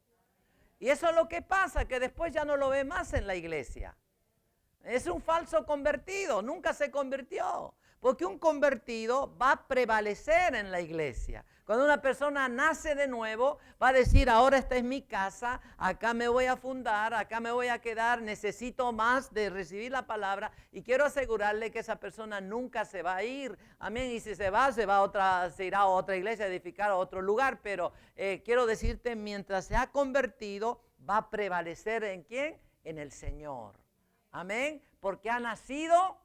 Y eso es lo que pasa, que después ya no lo ve más en la iglesia. Es un falso convertido, nunca se convirtió. Porque un convertido va a prevalecer en la iglesia. Cuando una persona nace de nuevo, va a decir, ahora esta es mi casa, acá me voy a fundar, acá me voy a quedar, necesito más de recibir la palabra y quiero asegurarle que esa persona nunca se va a ir. Amén. Y si se irá a otra iglesia, a edificar a otro lugar, pero quiero decirte, mientras se ha convertido, va a prevalecer ¿en quién? En el Señor. Amén. Porque ha nacido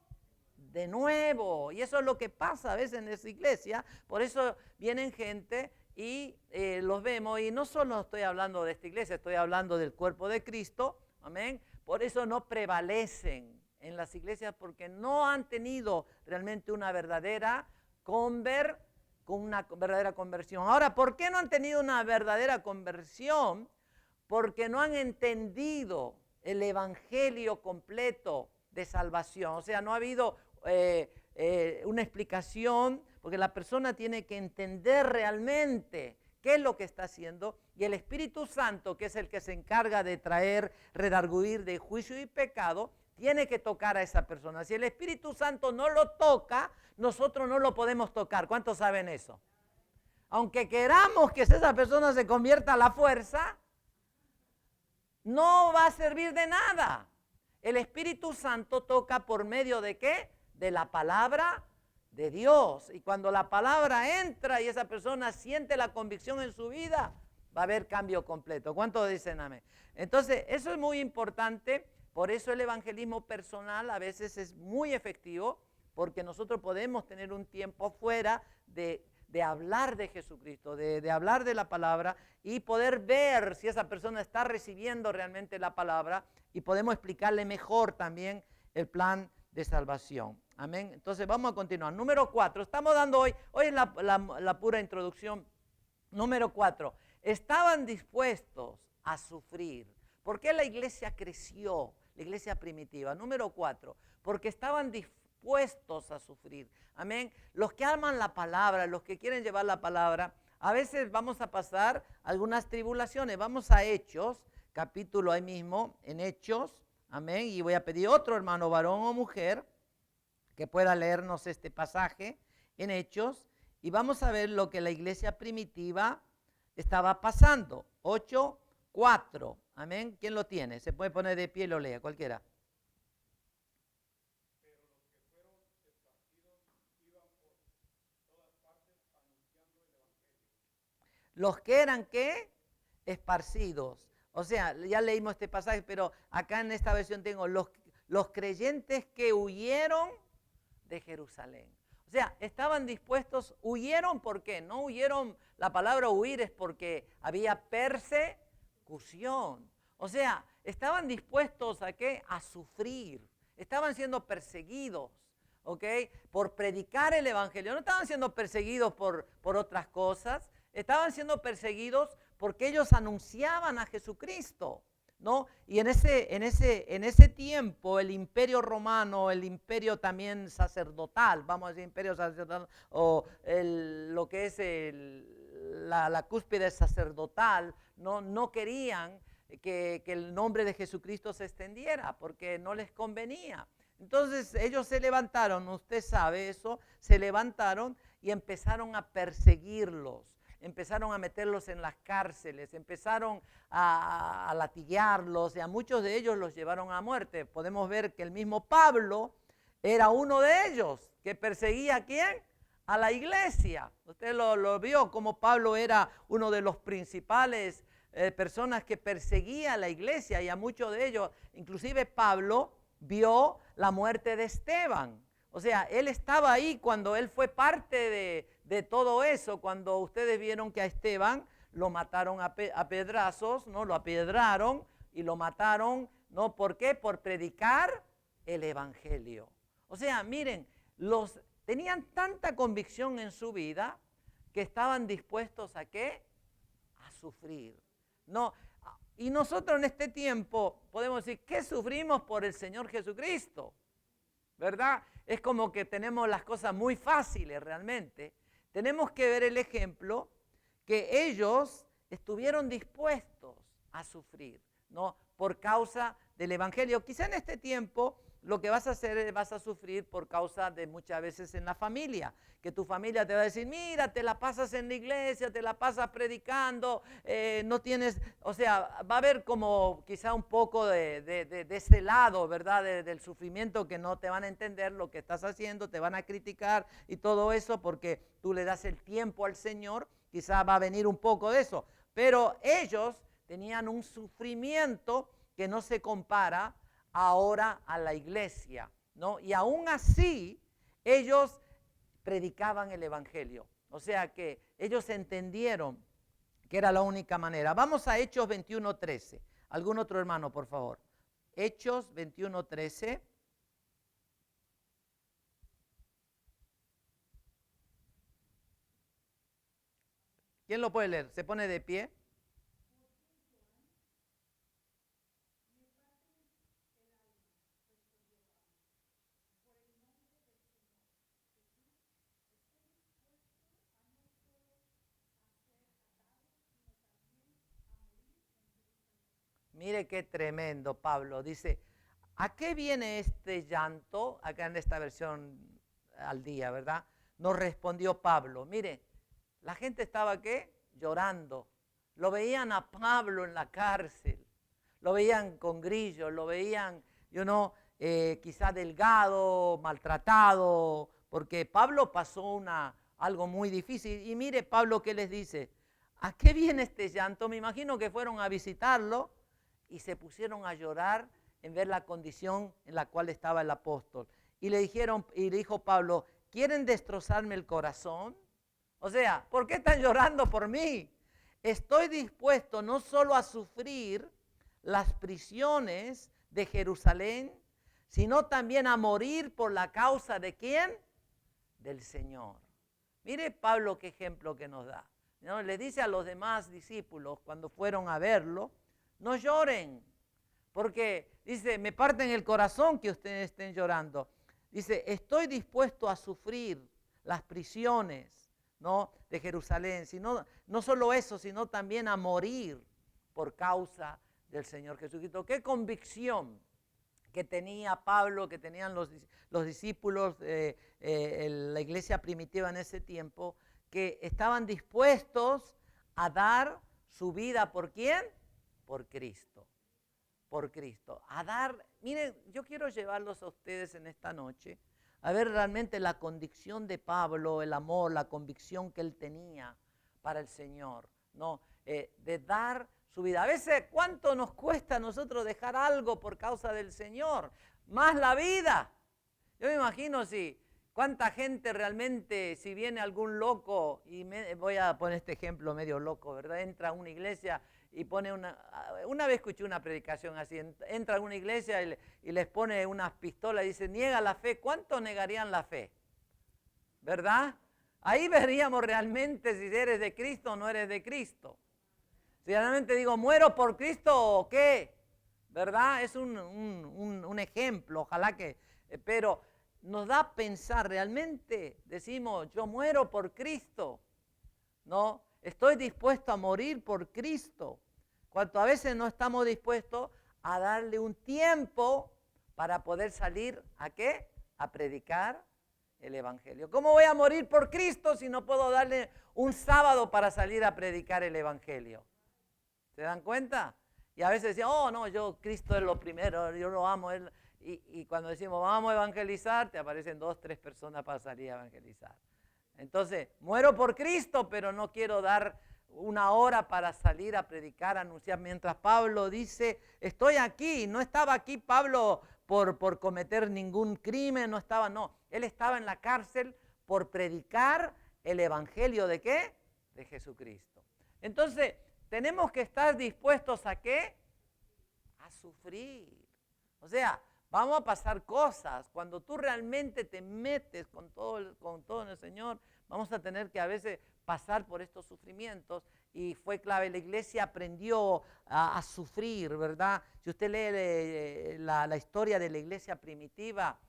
de nuevo, y eso es lo que pasa a veces en esa iglesia. Por eso vienen gente y los vemos, y no solo estoy hablando de esta iglesia, estoy hablando del cuerpo de Cristo, amén. Por eso no prevalecen en las iglesias, porque no han tenido realmente una verdadera conversión. Ahora, ¿por qué no han tenido una verdadera conversión? Porque no han entendido el evangelio completo de salvación. O sea, no ha habido una explicación, porque la persona tiene que entender realmente qué es lo que está haciendo, y el Espíritu Santo, que es el que se encarga de traer, redarguir de juicio y pecado, tiene que tocar a esa persona. Si el Espíritu Santo no lo toca, nosotros no lo podemos tocar. ¿Cuántos saben eso? Aunque queramos que esa persona se convierta a la fuerza, no va a servir de nada. El Espíritu Santo toca por medio ¿de qué? De la palabra de Dios. Y cuando la palabra entra y esa persona siente la convicción en su vida, va a haber cambio completo. ¿Cuántos dicen amén? Entonces, eso es muy importante. Por eso el evangelismo personal a veces es muy efectivo, porque nosotros podemos tener un tiempo fuera de hablar de Jesucristo, de hablar de la palabra y poder ver si esa persona está recibiendo realmente la palabra y podemos explicarle mejor también el plan de salvación. Amén. Entonces vamos a continuar. Número 4. Estamos dando hoy es la pura introducción. Número 4. Estaban dispuestos a sufrir. ¿Por qué la iglesia creció? La iglesia primitiva. Número 4. Porque estaban dispuestos a sufrir. Amén. Los que aman la palabra, los que quieren llevar la palabra, a veces vamos a pasar algunas tribulaciones. Vamos a Hechos, capítulo ahí mismo, en Hechos. Amén. Y voy a pedir otro hermano, varón o mujer, que pueda leernos este pasaje en Hechos. Y vamos a ver lo que la iglesia primitiva estaba pasando. 8:4. Amén. ¿Quién lo tiene? Se puede poner de pie y lo lea, cualquiera. Los que eran, ¿qué? Esparcidos. O sea, ya leímos este pasaje, pero acá en esta versión tengo los creyentes que huyeron de Jerusalén. O sea, estaban dispuestos, huyeron, ¿por qué? No huyeron, la palabra huir es porque había persecución. O sea, estaban dispuestos a ¿qué? A sufrir. Estaban siendo perseguidos, ¿ok? Por predicar el evangelio. No estaban siendo perseguidos por otras cosas. Estaban siendo perseguidos porque ellos anunciaban a Jesucristo, ¿no? Y en ese tiempo el imperio romano, el imperio también sacerdotal, vamos a decir imperio sacerdotal, o lo que es la cúspide sacerdotal, no querían que el nombre de Jesucristo se extendiera porque no les convenía. Entonces ellos se levantaron, usted sabe eso, se levantaron y empezaron a perseguirlos. Empezaron a meterlos en las cárceles, empezaron a latiguearlos y a muchos de ellos los llevaron a muerte. Podemos ver que el mismo Pablo era uno de ellos, que perseguía ¿a quién? A la iglesia. Usted lo vio como Pablo era uno de los principales personas que perseguía a la iglesia y a muchos de ellos. Inclusive Pablo vio la muerte de Esteban. O sea, él estaba ahí cuando él fue parte de todo eso, cuando ustedes vieron que a Esteban lo mataron a pedrazos, ¿no? Lo apiedraron y lo mataron, ¿no? ¿Por qué? Por predicar el evangelio. O sea, miren, tenían tanta convicción en su vida que estaban dispuestos ¿a qué? A sufrir. No, y nosotros en este tiempo podemos decir, ¿qué sufrimos por el Señor Jesucristo? ¿Verdad? Es como que tenemos las cosas muy fáciles realmente. Tenemos que ver el ejemplo que ellos estuvieron dispuestos a sufrir, ¿no? Por causa del evangelio. Quizá en este tiempo lo que vas a hacer es vas a sufrir por causa de muchas veces en la familia, que tu familia te va a decir, mira, te la pasas en la iglesia, te la pasas predicando, no tienes, o sea, va a haber como quizá un poco de ese lado, ¿verdad? Del sufrimiento, que no te van a entender lo que estás haciendo, te van a criticar y todo eso porque tú le das el tiempo al Señor, quizá va a venir un poco de eso, pero ellos tenían un sufrimiento que no se compara ahora a la iglesia, ¿no? Y aún así, ellos predicaban el evangelio. O sea que ellos entendieron que era la única manera. Vamos a Hechos 21:13. ¿Algún otro hermano, por favor? Hechos 21:13. ¿Quién lo puede leer? ¿Se pone de pie? Mire qué tremendo, Pablo. Dice, ¿a qué viene este llanto? Acá en esta versión al día, ¿verdad? Nos respondió Pablo. Mire, la gente estaba, ¿qué? Llorando. Lo veían a Pablo en la cárcel. Lo veían con grillos, lo veían quizá delgado, maltratado, porque Pablo pasó algo muy difícil. Y mire Pablo qué les dice, ¿a qué viene este llanto? Me imagino que fueron a visitarlo y se pusieron a llorar en ver la condición en la cual estaba el apóstol. Y le dijo Pablo, ¿quieren destrozarme el corazón? O sea, ¿por qué están llorando por mí? Estoy dispuesto no solo a sufrir las prisiones de Jerusalén, sino también a morir por la causa de ¿quién? Del Señor. Mire Pablo qué ejemplo que nos da. ¿No? Le dice a los demás discípulos cuando fueron a verlo, no lloren, porque dice, me parten el corazón que ustedes estén llorando. Dice, estoy dispuesto a sufrir las prisiones, ¿no? de Jerusalén, no solo eso, sino también a morir por causa del Señor Jesucristo. Qué convicción que tenía Pablo, que tenían los discípulos, la iglesia primitiva en ese tiempo, que estaban dispuestos a dar su vida ¿por quién? Por Cristo. Por Cristo. A dar, miren, yo quiero llevarlos a ustedes en esta noche a ver realmente la convicción de Pablo, el amor, la convicción que él tenía para el Señor, ¿no? De dar su vida. A veces, ¿cuánto nos cuesta a nosotros dejar algo por causa del Señor? Más la vida. Yo me imagino cuánta gente realmente, si viene algún loco, y voy a poner este ejemplo medio loco, ¿verdad? Entra a una iglesia y pone una vez escuché una predicación así, entra a una iglesia y les pone unas pistolas y dice, niega la fe. ¿Cuántos negarían la fe? ¿Verdad? Ahí veríamos realmente si eres de Cristo o no eres de Cristo. Si realmente digo, ¿muero por Cristo o qué? ¿Verdad? Es un ejemplo, ojalá que, pero nos da a pensar, realmente decimos, yo muero por Cristo, ¿no? Estoy dispuesto a morir por Cristo. Cuanto a veces no estamos dispuestos a darle un tiempo para poder salir, ¿a qué? A predicar el Evangelio. ¿Cómo voy a morir por Cristo si no puedo darle un sábado para salir a predicar el Evangelio? ¿Se dan cuenta? Y a veces decían, oh no, Cristo es lo primero, yo lo amo. Y cuando decimos, vamos a evangelizar, te aparecen 2, 3 personas para salir a evangelizar. Entonces, muero por Cristo, pero no quiero dar una hora para salir a predicar, a anunciar. Mientras Pablo dice, estoy aquí, no estaba aquí Pablo por cometer ningún crimen, no, él estaba en la cárcel por predicar el Evangelio ¿de qué? De Jesucristo. Entonces, tenemos que estar dispuestos ¿a qué? A sufrir. O sea, vamos a pasar cosas. Cuando tú realmente te metes con todo en el Señor, vamos a tener que a veces pasar por estos sufrimientos. Y fue clave, la iglesia aprendió a sufrir, ¿verdad? Si usted lee la historia de la iglesia primitiva,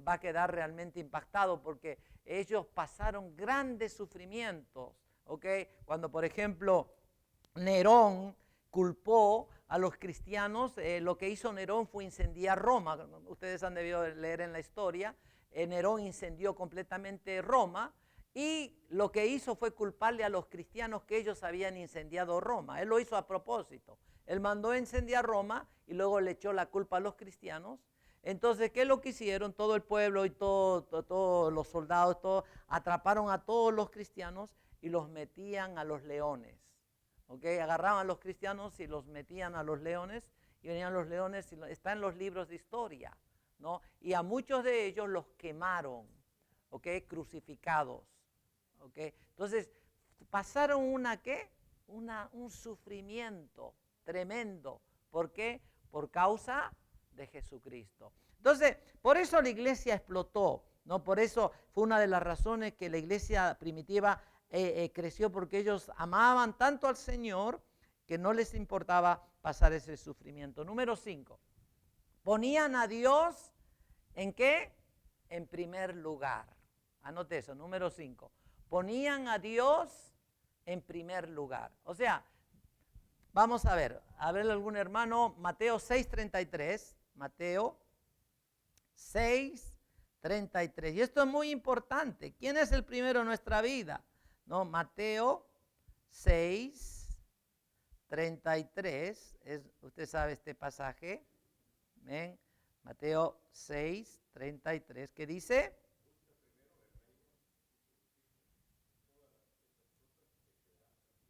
va a quedar realmente impactado porque ellos pasaron grandes sufrimientos, ¿ok? Cuando, por ejemplo, Nerón culpó a los cristianos, lo que hizo Nerón fue incendiar Roma. Ustedes han debido leer en la historia, Nerón incendió completamente Roma y lo que hizo fue culparle a los cristianos que ellos habían incendiado Roma. Él lo hizo a propósito. Él mandó a incendiar Roma y luego le echó la culpa a los cristianos. Entonces, ¿qué es lo que hicieron? Todo el pueblo y todos los soldados, atraparon a todos los cristianos y los metían a los leones. ¿Okay? Agarraban a los cristianos y los metían a los leones y venían los leones, y está en los libros de historia, ¿no? Y a muchos de ellos los quemaron, ¿okay? Crucificados, ¿okay? Entonces pasaron un sufrimiento tremendo. ¿Por qué? Por causa de Jesucristo. Entonces, por eso la iglesia explotó, ¿no? Por eso fue una de las razones que la iglesia primitiva creció, porque ellos amaban tanto al Señor que no les importaba pasar ese sufrimiento. Número 5, ponían a Dios ¿en qué? En primer lugar. Anote eso, número 5. Ponían a Dios en primer lugar. O sea, vamos a ver algún hermano, Mateo 6:33, Mateo 6:33. Y esto es muy importante. ¿Quién es el primero en nuestra vida? No, Mateo 6:33, usted sabe este pasaje. ¿Ven? Mateo 6:33, ¿qué dice?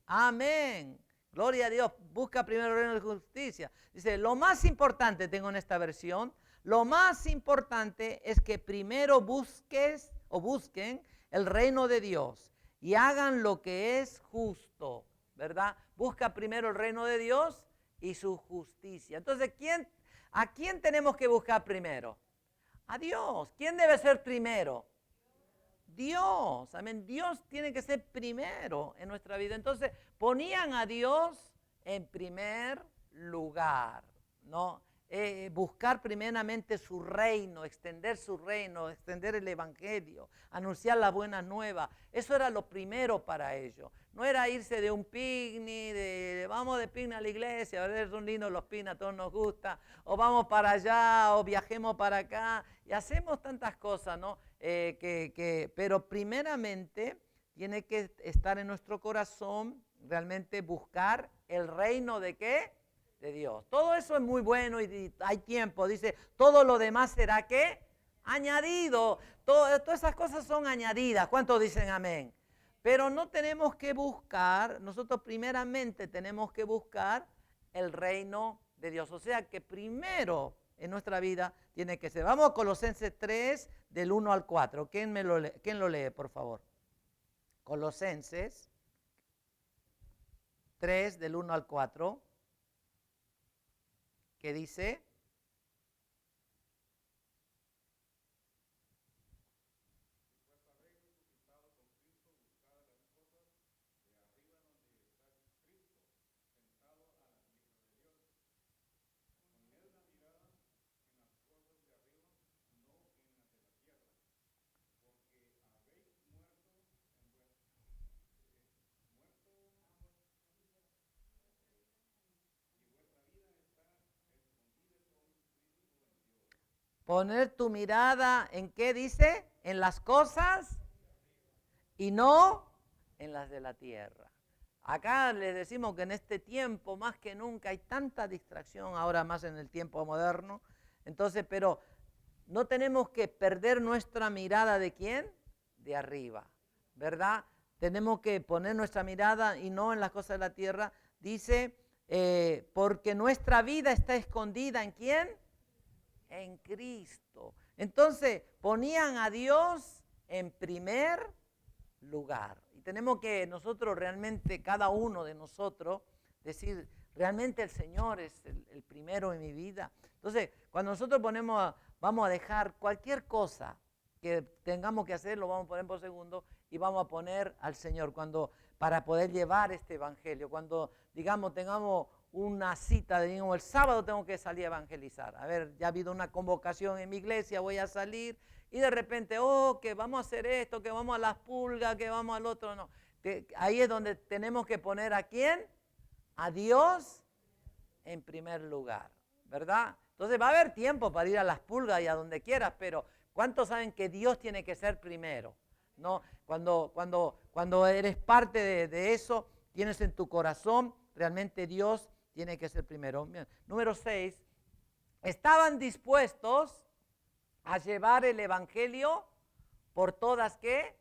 Amén. Gloria a Dios. Busca primero el reino de justicia. Dice, lo más importante, tengo en esta versión, lo más importante es que primero busques o busquen el reino de Dios y hagan lo que es justo, ¿verdad? Busca primero el reino de Dios y su justicia. Entonces, ¿a quién tenemos que buscar primero? A Dios. ¿Quién debe ser primero? Dios, amén. Dios tiene que ser primero en nuestra vida. Entonces, ponían a Dios en primer lugar, ¿no? Buscar primeramente su reino, extender el evangelio, anunciar las buenas nuevas. Eso era lo primero para ellos. No era irse de un picnic, vamos de picnic a la iglesia, a ver, son lindos los picnics, a todos nos gusta, o vamos para allá, o viajemos para acá, y hacemos tantas cosas, ¿no? Pero primeramente tiene que estar en nuestro corazón realmente buscar el reino de ¿qué? De Dios. Todo eso es muy bueno y hay tiempo. Dice, todo lo demás será ¿qué? Añadido. Todas esas cosas son añadidas. ¿Cuántos dicen amén? Pero no tenemos que buscar, nosotros primeramente tenemos que buscar el reino de Dios. O sea que primero en nuestra vida tiene que ser. Vamos a Colosenses 3, del 1 al 4. ¿Quién lo lee, por favor? Colosenses 3, del 1 al 4. ¿Qué dice? Poner tu mirada en qué dice, en las cosas y no en las de la tierra. Acá les decimos que en este tiempo más que nunca hay tanta distracción, ahora más en el tiempo moderno. Entonces, pero no tenemos que perder nuestra mirada ¿de quién? De arriba, ¿verdad? Tenemos que poner nuestra mirada y no en las cosas de la tierra. Dice, porque nuestra vida está escondida ¿en quién? En Cristo. Entonces ponían a Dios en primer lugar. Y tenemos que nosotros realmente, cada uno de nosotros, decir, realmente el Señor es el primero en mi vida. Entonces, cuando nosotros vamos a dejar cualquier cosa que tengamos que hacer, lo vamos a poner por segundo y vamos a poner al Señor para poder llevar este evangelio. Cuando, digamos, tengamos una cita, digamos, el sábado tengo que salir a evangelizar. A ver, ya ha habido una convocación en mi iglesia, voy a salir y de repente, que vamos a hacer esto, que vamos a las pulgas, que vamos al otro, no. Ahí es donde tenemos que poner ¿a quién? A Dios en primer lugar, ¿verdad? Entonces va a haber tiempo para ir a las pulgas y a donde quieras, pero ¿cuántos saben que Dios tiene que ser primero? ¿No? Cuando eres parte de eso, tienes en tu corazón, realmente Dios tiene que ser primero. Número 6, estaban dispuestos a llevar el evangelio por todas ¿qué?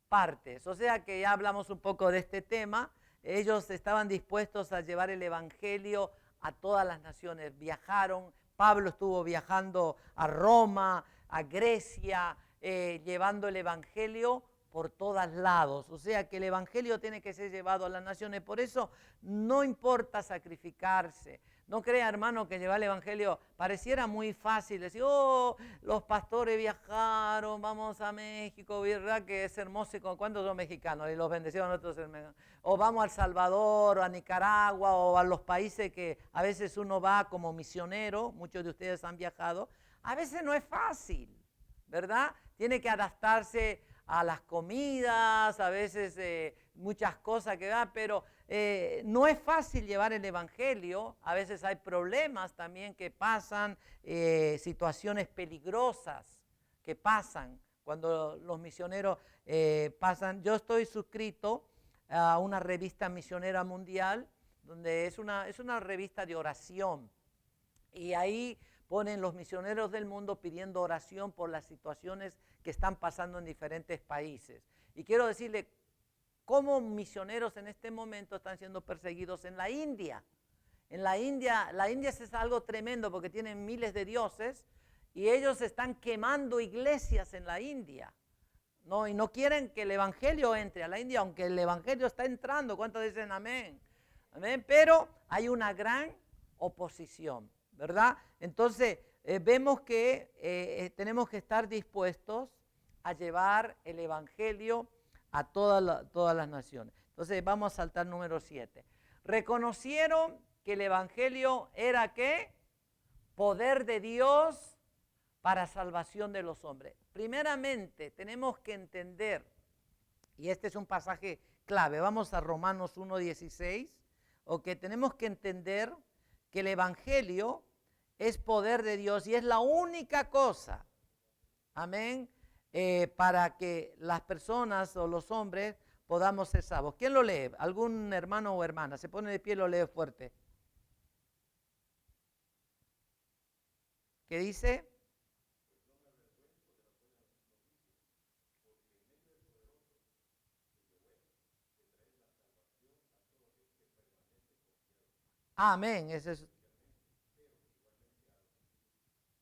Partes. O sea que ya hablamos un poco de este tema. Ellos estaban dispuestos a llevar el evangelio a todas las naciones. Viajaron, Pablo estuvo viajando a Roma, a Grecia, llevando el evangelio por todos lados. O sea que el evangelio tiene que ser llevado a las naciones. Por eso no importa sacrificarse. No crea, hermano, que llevar el evangelio pareciera muy fácil. Decir, los pastores viajaron, vamos a México, ¿verdad? Que es hermoso. ¿Cuántos son mexicanos? Y los bendecimos a nosotros. O vamos a El Salvador, o a Nicaragua, o a los países que a veces uno va como misionero. Muchos de ustedes han viajado. A veces no es fácil, ¿verdad? Tiene que adaptarse a las comidas, a veces muchas cosas que dan, pero no es fácil llevar el evangelio. A veces hay problemas también que pasan, situaciones peligrosas que pasan cuando los misioneros pasan. Yo estoy suscrito a una revista misionera mundial, donde es una revista de oración, y ahí ponen los misioneros del mundo pidiendo oración por las situaciones que están pasando en diferentes países. Y quiero decirle cómo misioneros en este momento están siendo perseguidos en la India. En la India es algo tremendo porque tienen miles de dioses y ellos están quemando iglesias en la India. No, y no quieren que el evangelio entre a la India, aunque el evangelio está entrando. ¿Cuántos dicen amén? Amén. Pero hay una gran oposición, ¿verdad? Entonces, vemos que tenemos que estar dispuestos a llevar el evangelio a todas las naciones. Entonces, vamos a saltar número 7. Reconocieron que el evangelio era, ¿qué? Poder de Dios para salvación de los hombres. Primeramente, tenemos que entender, y este es un pasaje clave, vamos a Romanos 1:16, que tenemos que entender que el evangelio es poder de Dios y es la única cosa, amén, para que las personas o los hombres podamos ser salvos. ¿Quién lo lee? ¿Algún hermano o hermana? Se pone de pie y lo lee fuerte. ¿Qué dice? Amén. Ese es.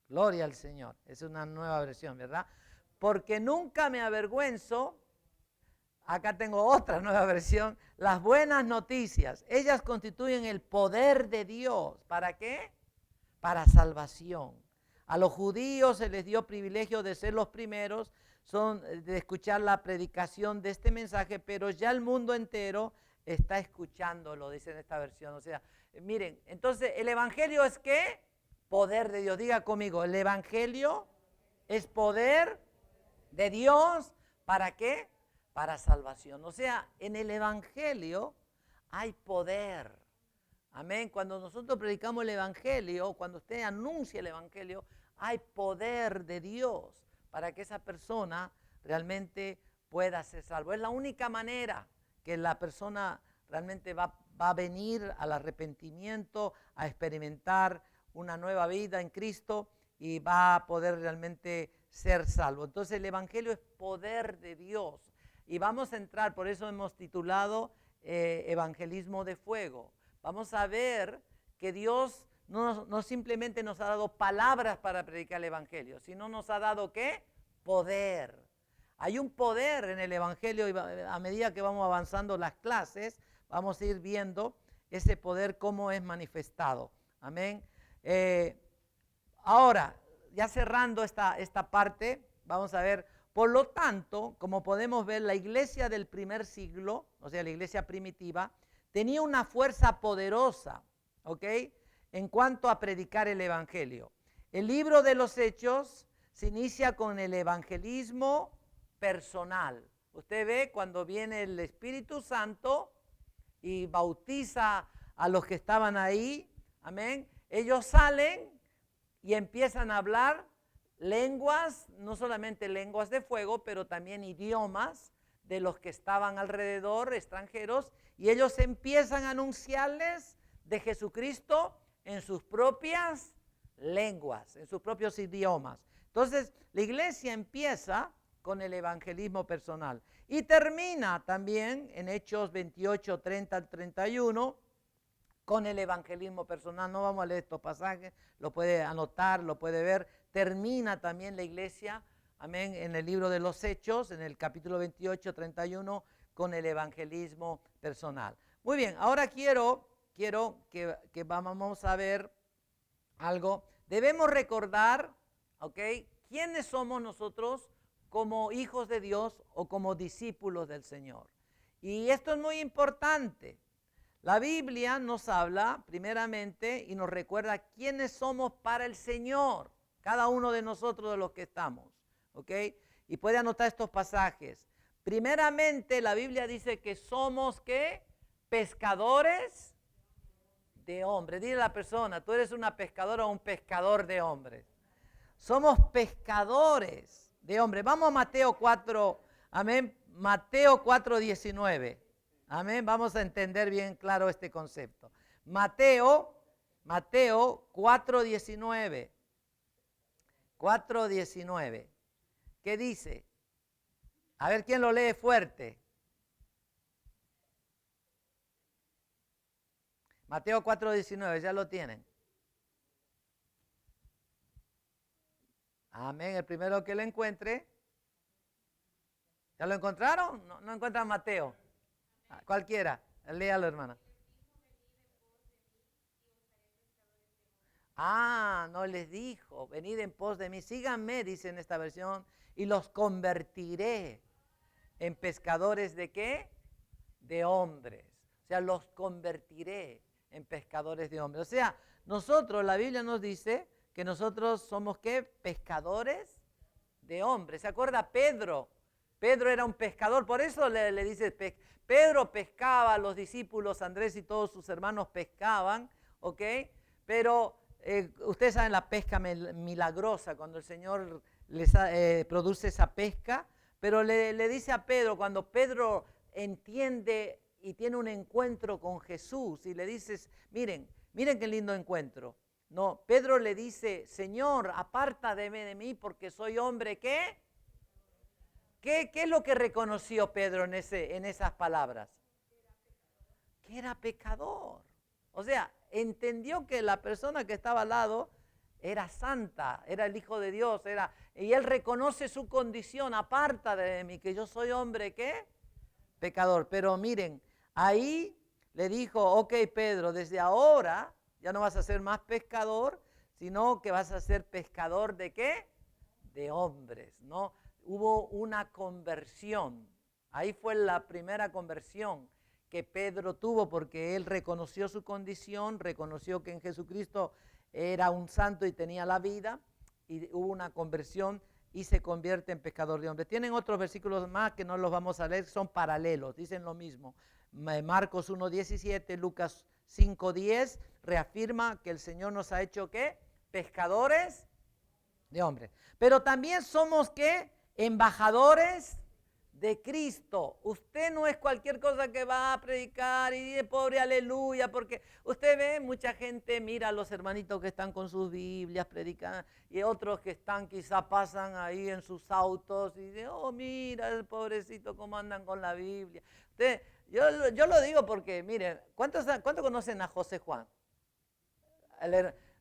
Gloria al Señor. Es una nueva versión, ¿verdad? Porque nunca me avergüenzo. Acá tengo otra nueva versión. Las buenas noticias. Ellas constituyen el poder de Dios. ¿Para qué? Para salvación. A los judíos se les dio privilegio de ser los primeros, de escuchar la predicación de este mensaje, pero ya el mundo entero está escuchándolo, dice en esta versión. O sea, miren, entonces el evangelio es ¿qué? Poder de Dios. Diga conmigo, el evangelio es poder de Dios. ¿Para qué? Para salvación. O sea, en el evangelio hay poder. Amén. Cuando nosotros predicamos el evangelio, cuando usted anuncia el evangelio, hay poder de Dios para que esa persona realmente pueda ser salvo. Es la única manera que la persona realmente va a venir al arrepentimiento, a experimentar una nueva vida en Cristo y va a poder realmente ser salvo. Entonces el evangelio es poder de Dios. Y vamos a entrar, por eso hemos titulado evangelismo de fuego. Vamos a ver que Dios no simplemente nos ha dado palabras para predicar el evangelio, sino nos ha dado ¿qué? Poder. Hay un poder en el evangelio y a medida que vamos avanzando las clases, vamos a ir viendo ese poder cómo es manifestado. Amén. Ahora, ya cerrando esta parte, vamos a ver, por lo tanto, como podemos ver, la iglesia del primer siglo, o sea, la iglesia primitiva, tenía una fuerza poderosa, ¿ok? En cuanto a predicar el evangelio. El libro de los Hechos se inicia con el evangelismo personal. Usted ve cuando viene el Espíritu Santo y bautiza a los que estaban ahí, amén. Ellos salen y empiezan a hablar lenguas, no solamente lenguas de fuego, pero también idiomas de los que estaban alrededor, extranjeros, y ellos empiezan a anunciarles de Jesucristo en sus propias lenguas, en sus propios idiomas. Entonces, la iglesia empieza con el evangelismo personal y termina también en Hechos 28, 30 al 31 con el evangelismo personal. No vamos a leer estos pasajes, lo puede anotar, lo puede ver. Termina también la iglesia, amén, en el libro de los Hechos, en el capítulo 28, 31, con el evangelismo personal. Muy bien, ahora quiero que vamos a ver algo. Debemos recordar, ¿ok? ¿Quiénes somos nosotros como hijos de Dios o como discípulos del Señor? Y esto es muy importante. La Biblia nos habla primeramente y nos recuerda quiénes somos para el Señor, cada uno de nosotros de los que estamos, ¿ok? Y puede anotar estos pasajes. Primeramente, la Biblia dice que somos, ¿qué? Pescadores de hombres. Dile a la persona, tú eres una pescadora o un pescador de hombres. Somos pescadores de hombres. Vamos a Mateo 4, amén. Mateo 4:19. Amén. Vamos a entender bien claro este concepto. Mateo 4:19. 4:19. ¿Qué dice? A ver quién lo lee fuerte. Mateo 4:19, ya lo tienen. Amén, el primero que lo encuentre. ¿Ya lo encontraron? No encuentran Mateo. Cualquiera, léalo, hermana. No les dijo, venid en pos de mí, síganme, dice en esta versión, y los convertiré en pescadores ¿de qué? De hombres. O sea, los convertiré en pescadores de hombres. O sea, nosotros, la Biblia nos dice que nosotros somos ¿qué? Pescadores de hombres. ¿Se acuerda Pedro? Pedro era un pescador, por eso le dice, Pedro pescaba, los discípulos, Andrés y todos sus hermanos pescaban, ¿ok? Pero ustedes saben la pesca milagrosa, cuando el Señor les produce esa pesca, pero le dice a Pedro, cuando Pedro entiende y tiene un encuentro con Jesús, y le dices, miren qué lindo encuentro. No, Pedro le dice, Señor, apártate de mí porque soy hombre, ¿qué? ¿Qué es lo que reconoció Pedro en esas palabras? Que era pecador. O sea, entendió que la persona que estaba al lado era santa, era el Hijo de Dios, y él reconoce su condición, aparta de mí, que yo soy hombre, ¿qué? Pecador. Pero miren, ahí le dijo, ok Pedro, desde ahora ya no vas a ser más pescador, sino que vas a ser pescador ¿de qué? De hombres, ¿no? Hubo una conversión. Ahí fue la primera conversión que Pedro tuvo, porque él reconoció su condición, reconoció que en Jesucristo era un santo y tenía la vida, y hubo una conversión y se convierte en pescador de hombres. Tienen otros versículos más que no los vamos a leer, son paralelos, dicen lo mismo. Marcos 1:17, Lucas 5:10, reafirma que el Señor nos ha hecho ¿qué? Pescadores de hombres. Pero también somos ¿qué? Embajadores de Cristo. Usted no es cualquier cosa que va a predicar y de pobre aleluya, porque usted ve mucha gente, mira a los hermanitos que están con sus Biblias predicando, y otros que están quizá pasan ahí en sus autos y dicen, oh mira el pobrecito cómo andan con la Biblia. Yo lo digo porque, miren, ¿cuántos conocen a José Juan?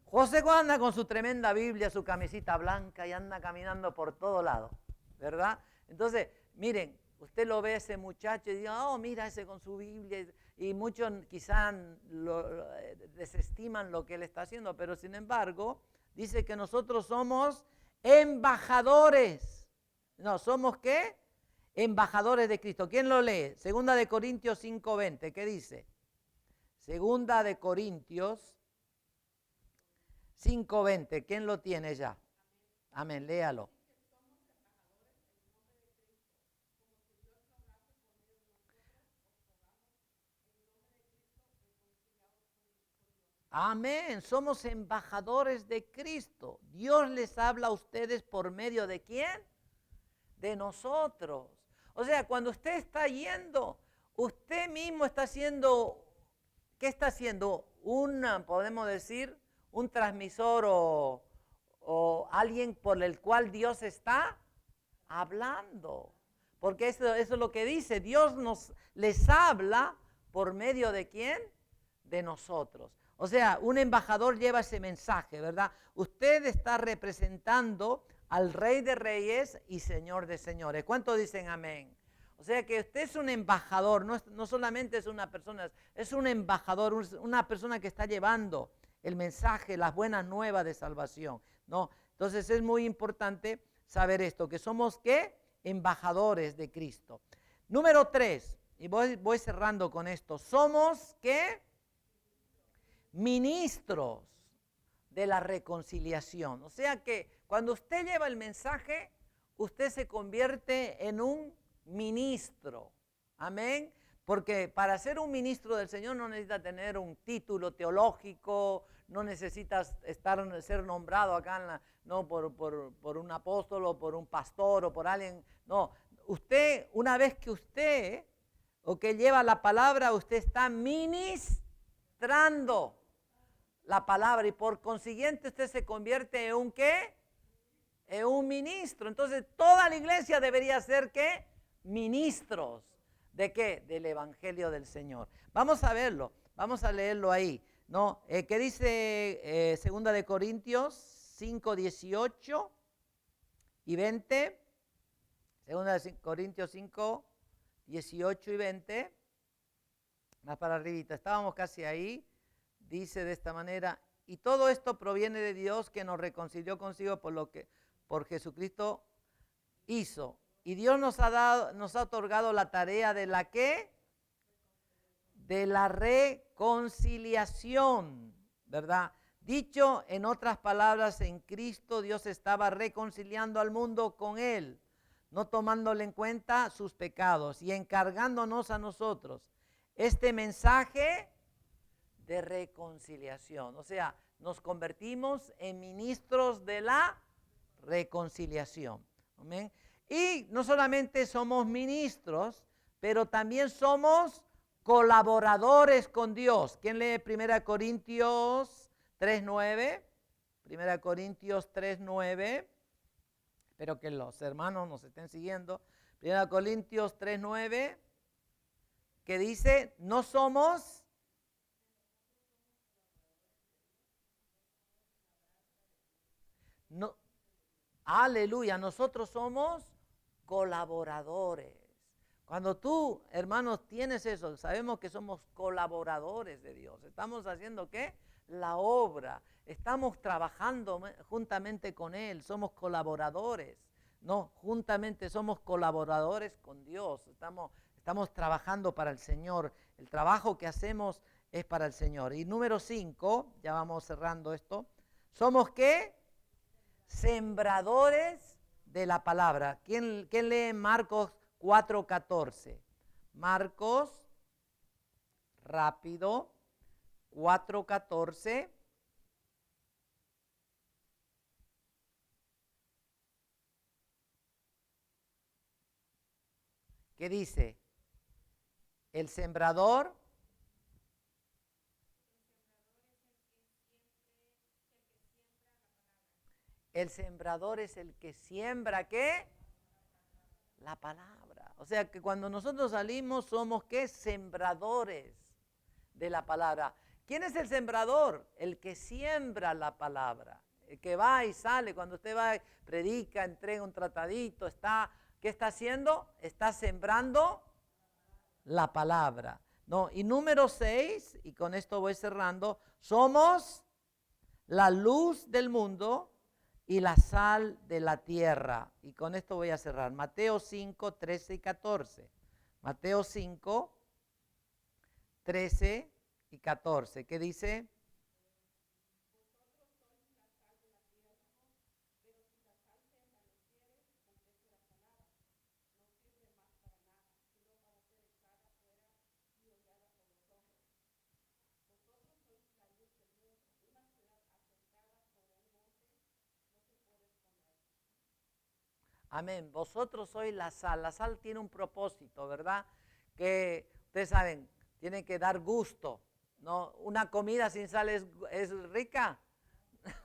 José Juan anda con su tremenda Biblia, su camisita blanca y anda caminando por todo lado, ¿verdad? Entonces, miren, usted lo ve a ese muchacho y dice, oh, mira ese con su Biblia, y muchos quizás desestiman lo que él está haciendo, pero sin embargo, dice que nosotros somos embajadores. No, ¿somos qué? Embajadores de Cristo. ¿Quién lo lee? Segunda de Corintios 5:20, ¿qué dice? Segunda de Corintios 5:20, ¿quién lo tiene ya? Amén, léalo. Amén, somos embajadores de Cristo. Dios les habla a ustedes por medio ¿de quién? De nosotros. O sea, cuando usted está yendo, usted mismo está haciendo, ¿qué está haciendo? Podemos decir, un transmisor o alguien por el cual Dios está hablando. Porque eso es lo que dice, Dios les habla por medio ¿de quién? De nosotros. O sea, un embajador lleva ese mensaje, ¿verdad? Usted está representando al Rey de Reyes y Señor de Señores. ¿Cuántos dicen amén? O sea que usted es un embajador, no solamente es una persona, es un embajador, una persona que está llevando el mensaje, las buenas nuevas de salvación, ¿no? Entonces es muy importante saber esto, que somos ¿qué? Embajadores de Cristo. Número 3, y voy cerrando con esto, somos ¿qué? Ministros de la reconciliación. O sea que cuando usted lleva el mensaje, usted se convierte en un ministro. Amén. Porque para ser un ministro del Señor no necesita tener un título teológico, no necesitas ser nombrado acá no por un apóstol o por un pastor o por alguien. No, usted, una vez que usted lleva la palabra, usted está ministrando la palabra y por consiguiente usted se convierte en un ¿qué? Es un ministro. Entonces toda la iglesia debería ser ¿qué? Ministros. ¿De qué? Del Evangelio del Señor. Vamos a verlo, vamos a leerlo ahí. ¿No? ¿Qué dice 2 de Corintios 5, 18 y 20? 2 de Corintios 5, 18 y 20. Más para arribita, estábamos casi ahí. Dice de esta manera: y todo esto proviene de Dios, que nos reconcilió consigo por Jesucristo hizo. Y Dios nos ha otorgado la tarea de la ¿qué? De la reconciliación, ¿verdad? Dicho en otras palabras, en Cristo Dios estaba reconciliando al mundo con Él, no tomándole en cuenta sus pecados y encargándonos a nosotros este mensaje de reconciliación. O sea, nos convertimos en ministros de la reconciliación. Amén. Y no solamente somos ministros, pero también somos colaboradores con Dios. ¿Quién lee 1 Corintios 3:9? 1 Corintios 3:9. Espero que los hermanos nos estén siguiendo. 1 Corintios 3:9, que dice: no somos... No, aleluya, nosotros somos colaboradores. Cuando tú, hermanos, tienes eso, sabemos que somos colaboradores de Dios. ¿Estamos haciendo qué? La obra. Estamos trabajando juntamente con Él. Somos colaboradores. No, juntamente somos colaboradores con Dios. Estamos trabajando para el Señor. El trabajo que hacemos es para el Señor. Y número 5, ya vamos cerrando esto. ¿Somos qué? Sembradores de la palabra. ¿Quién lee Marcos 4:14? Marcos, rápido, 4:14. ¿Qué dice? El sembrador. El sembrador es el que siembra, ¿qué? La palabra. O sea que cuando nosotros salimos somos, ¿qué? Sembradores de la palabra. ¿Quién es el sembrador? El que siembra la palabra. El que va y sale. Cuando usted va, predica, entrega un tratadito, ¿qué está haciendo? Está sembrando la palabra. ¿No? Y número 6, y con esto voy cerrando, somos la luz del mundo y la sal de la tierra. Y con esto voy a cerrar. Mateo 5, 13 y 14. Mateo 5, 13 y 14. ¿Qué dice? Amén. Vosotros sois la sal. La sal tiene un propósito, ¿verdad? Que ustedes saben, tiene que dar gusto, ¿no? Una comida sin sal es rica.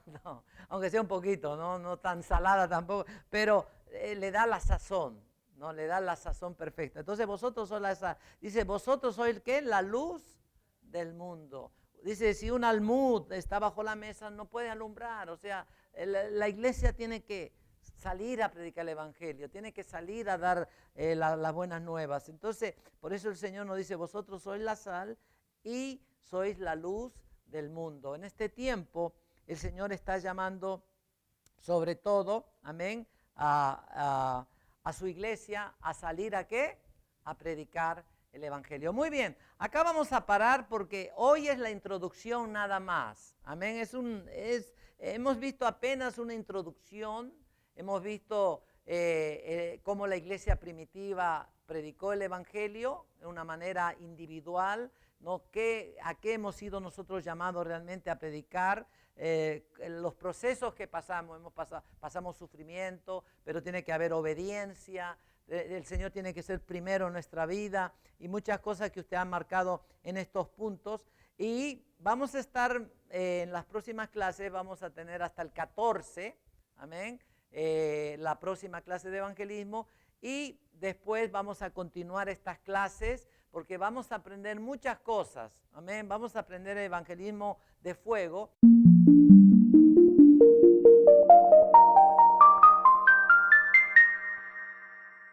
No, aunque sea un poquito, no tan salada tampoco, pero le da la sazón, ¿no? Le da la sazón perfecta. Entonces vosotros sois la sal. Dice, vosotros sois ¿qué? La luz del mundo. Dice, si un almud está bajo la mesa, no puede alumbrar. O sea, la iglesia tiene que salir a predicar el evangelio, tiene que salir a dar las buenas nuevas. Entonces, por eso el Señor nos dice, vosotros sois la sal y sois la luz del mundo. En este tiempo, el Señor está llamando sobre todo, amén, a su iglesia a salir ¿a qué? A predicar el evangelio. Muy bien, acá vamos a parar porque hoy es la introducción nada más. Amén, hemos visto apenas una introducción. Hemos visto cómo la iglesia primitiva predicó el evangelio de una manera individual, ¿no? ¿A qué hemos sido nosotros llamados realmente a predicar? Los procesos que pasamos sufrimiento, pero tiene que haber obediencia. El Señor tiene que ser primero en nuestra vida y muchas cosas que usted ha marcado en estos puntos. Y vamos a estar en las próximas clases, vamos a tener hasta el 14, amén. la próxima clase de evangelismo y después vamos a continuar estas clases porque vamos a aprender muchas cosas. Amén. Vamos a aprender evangelismo de fuego.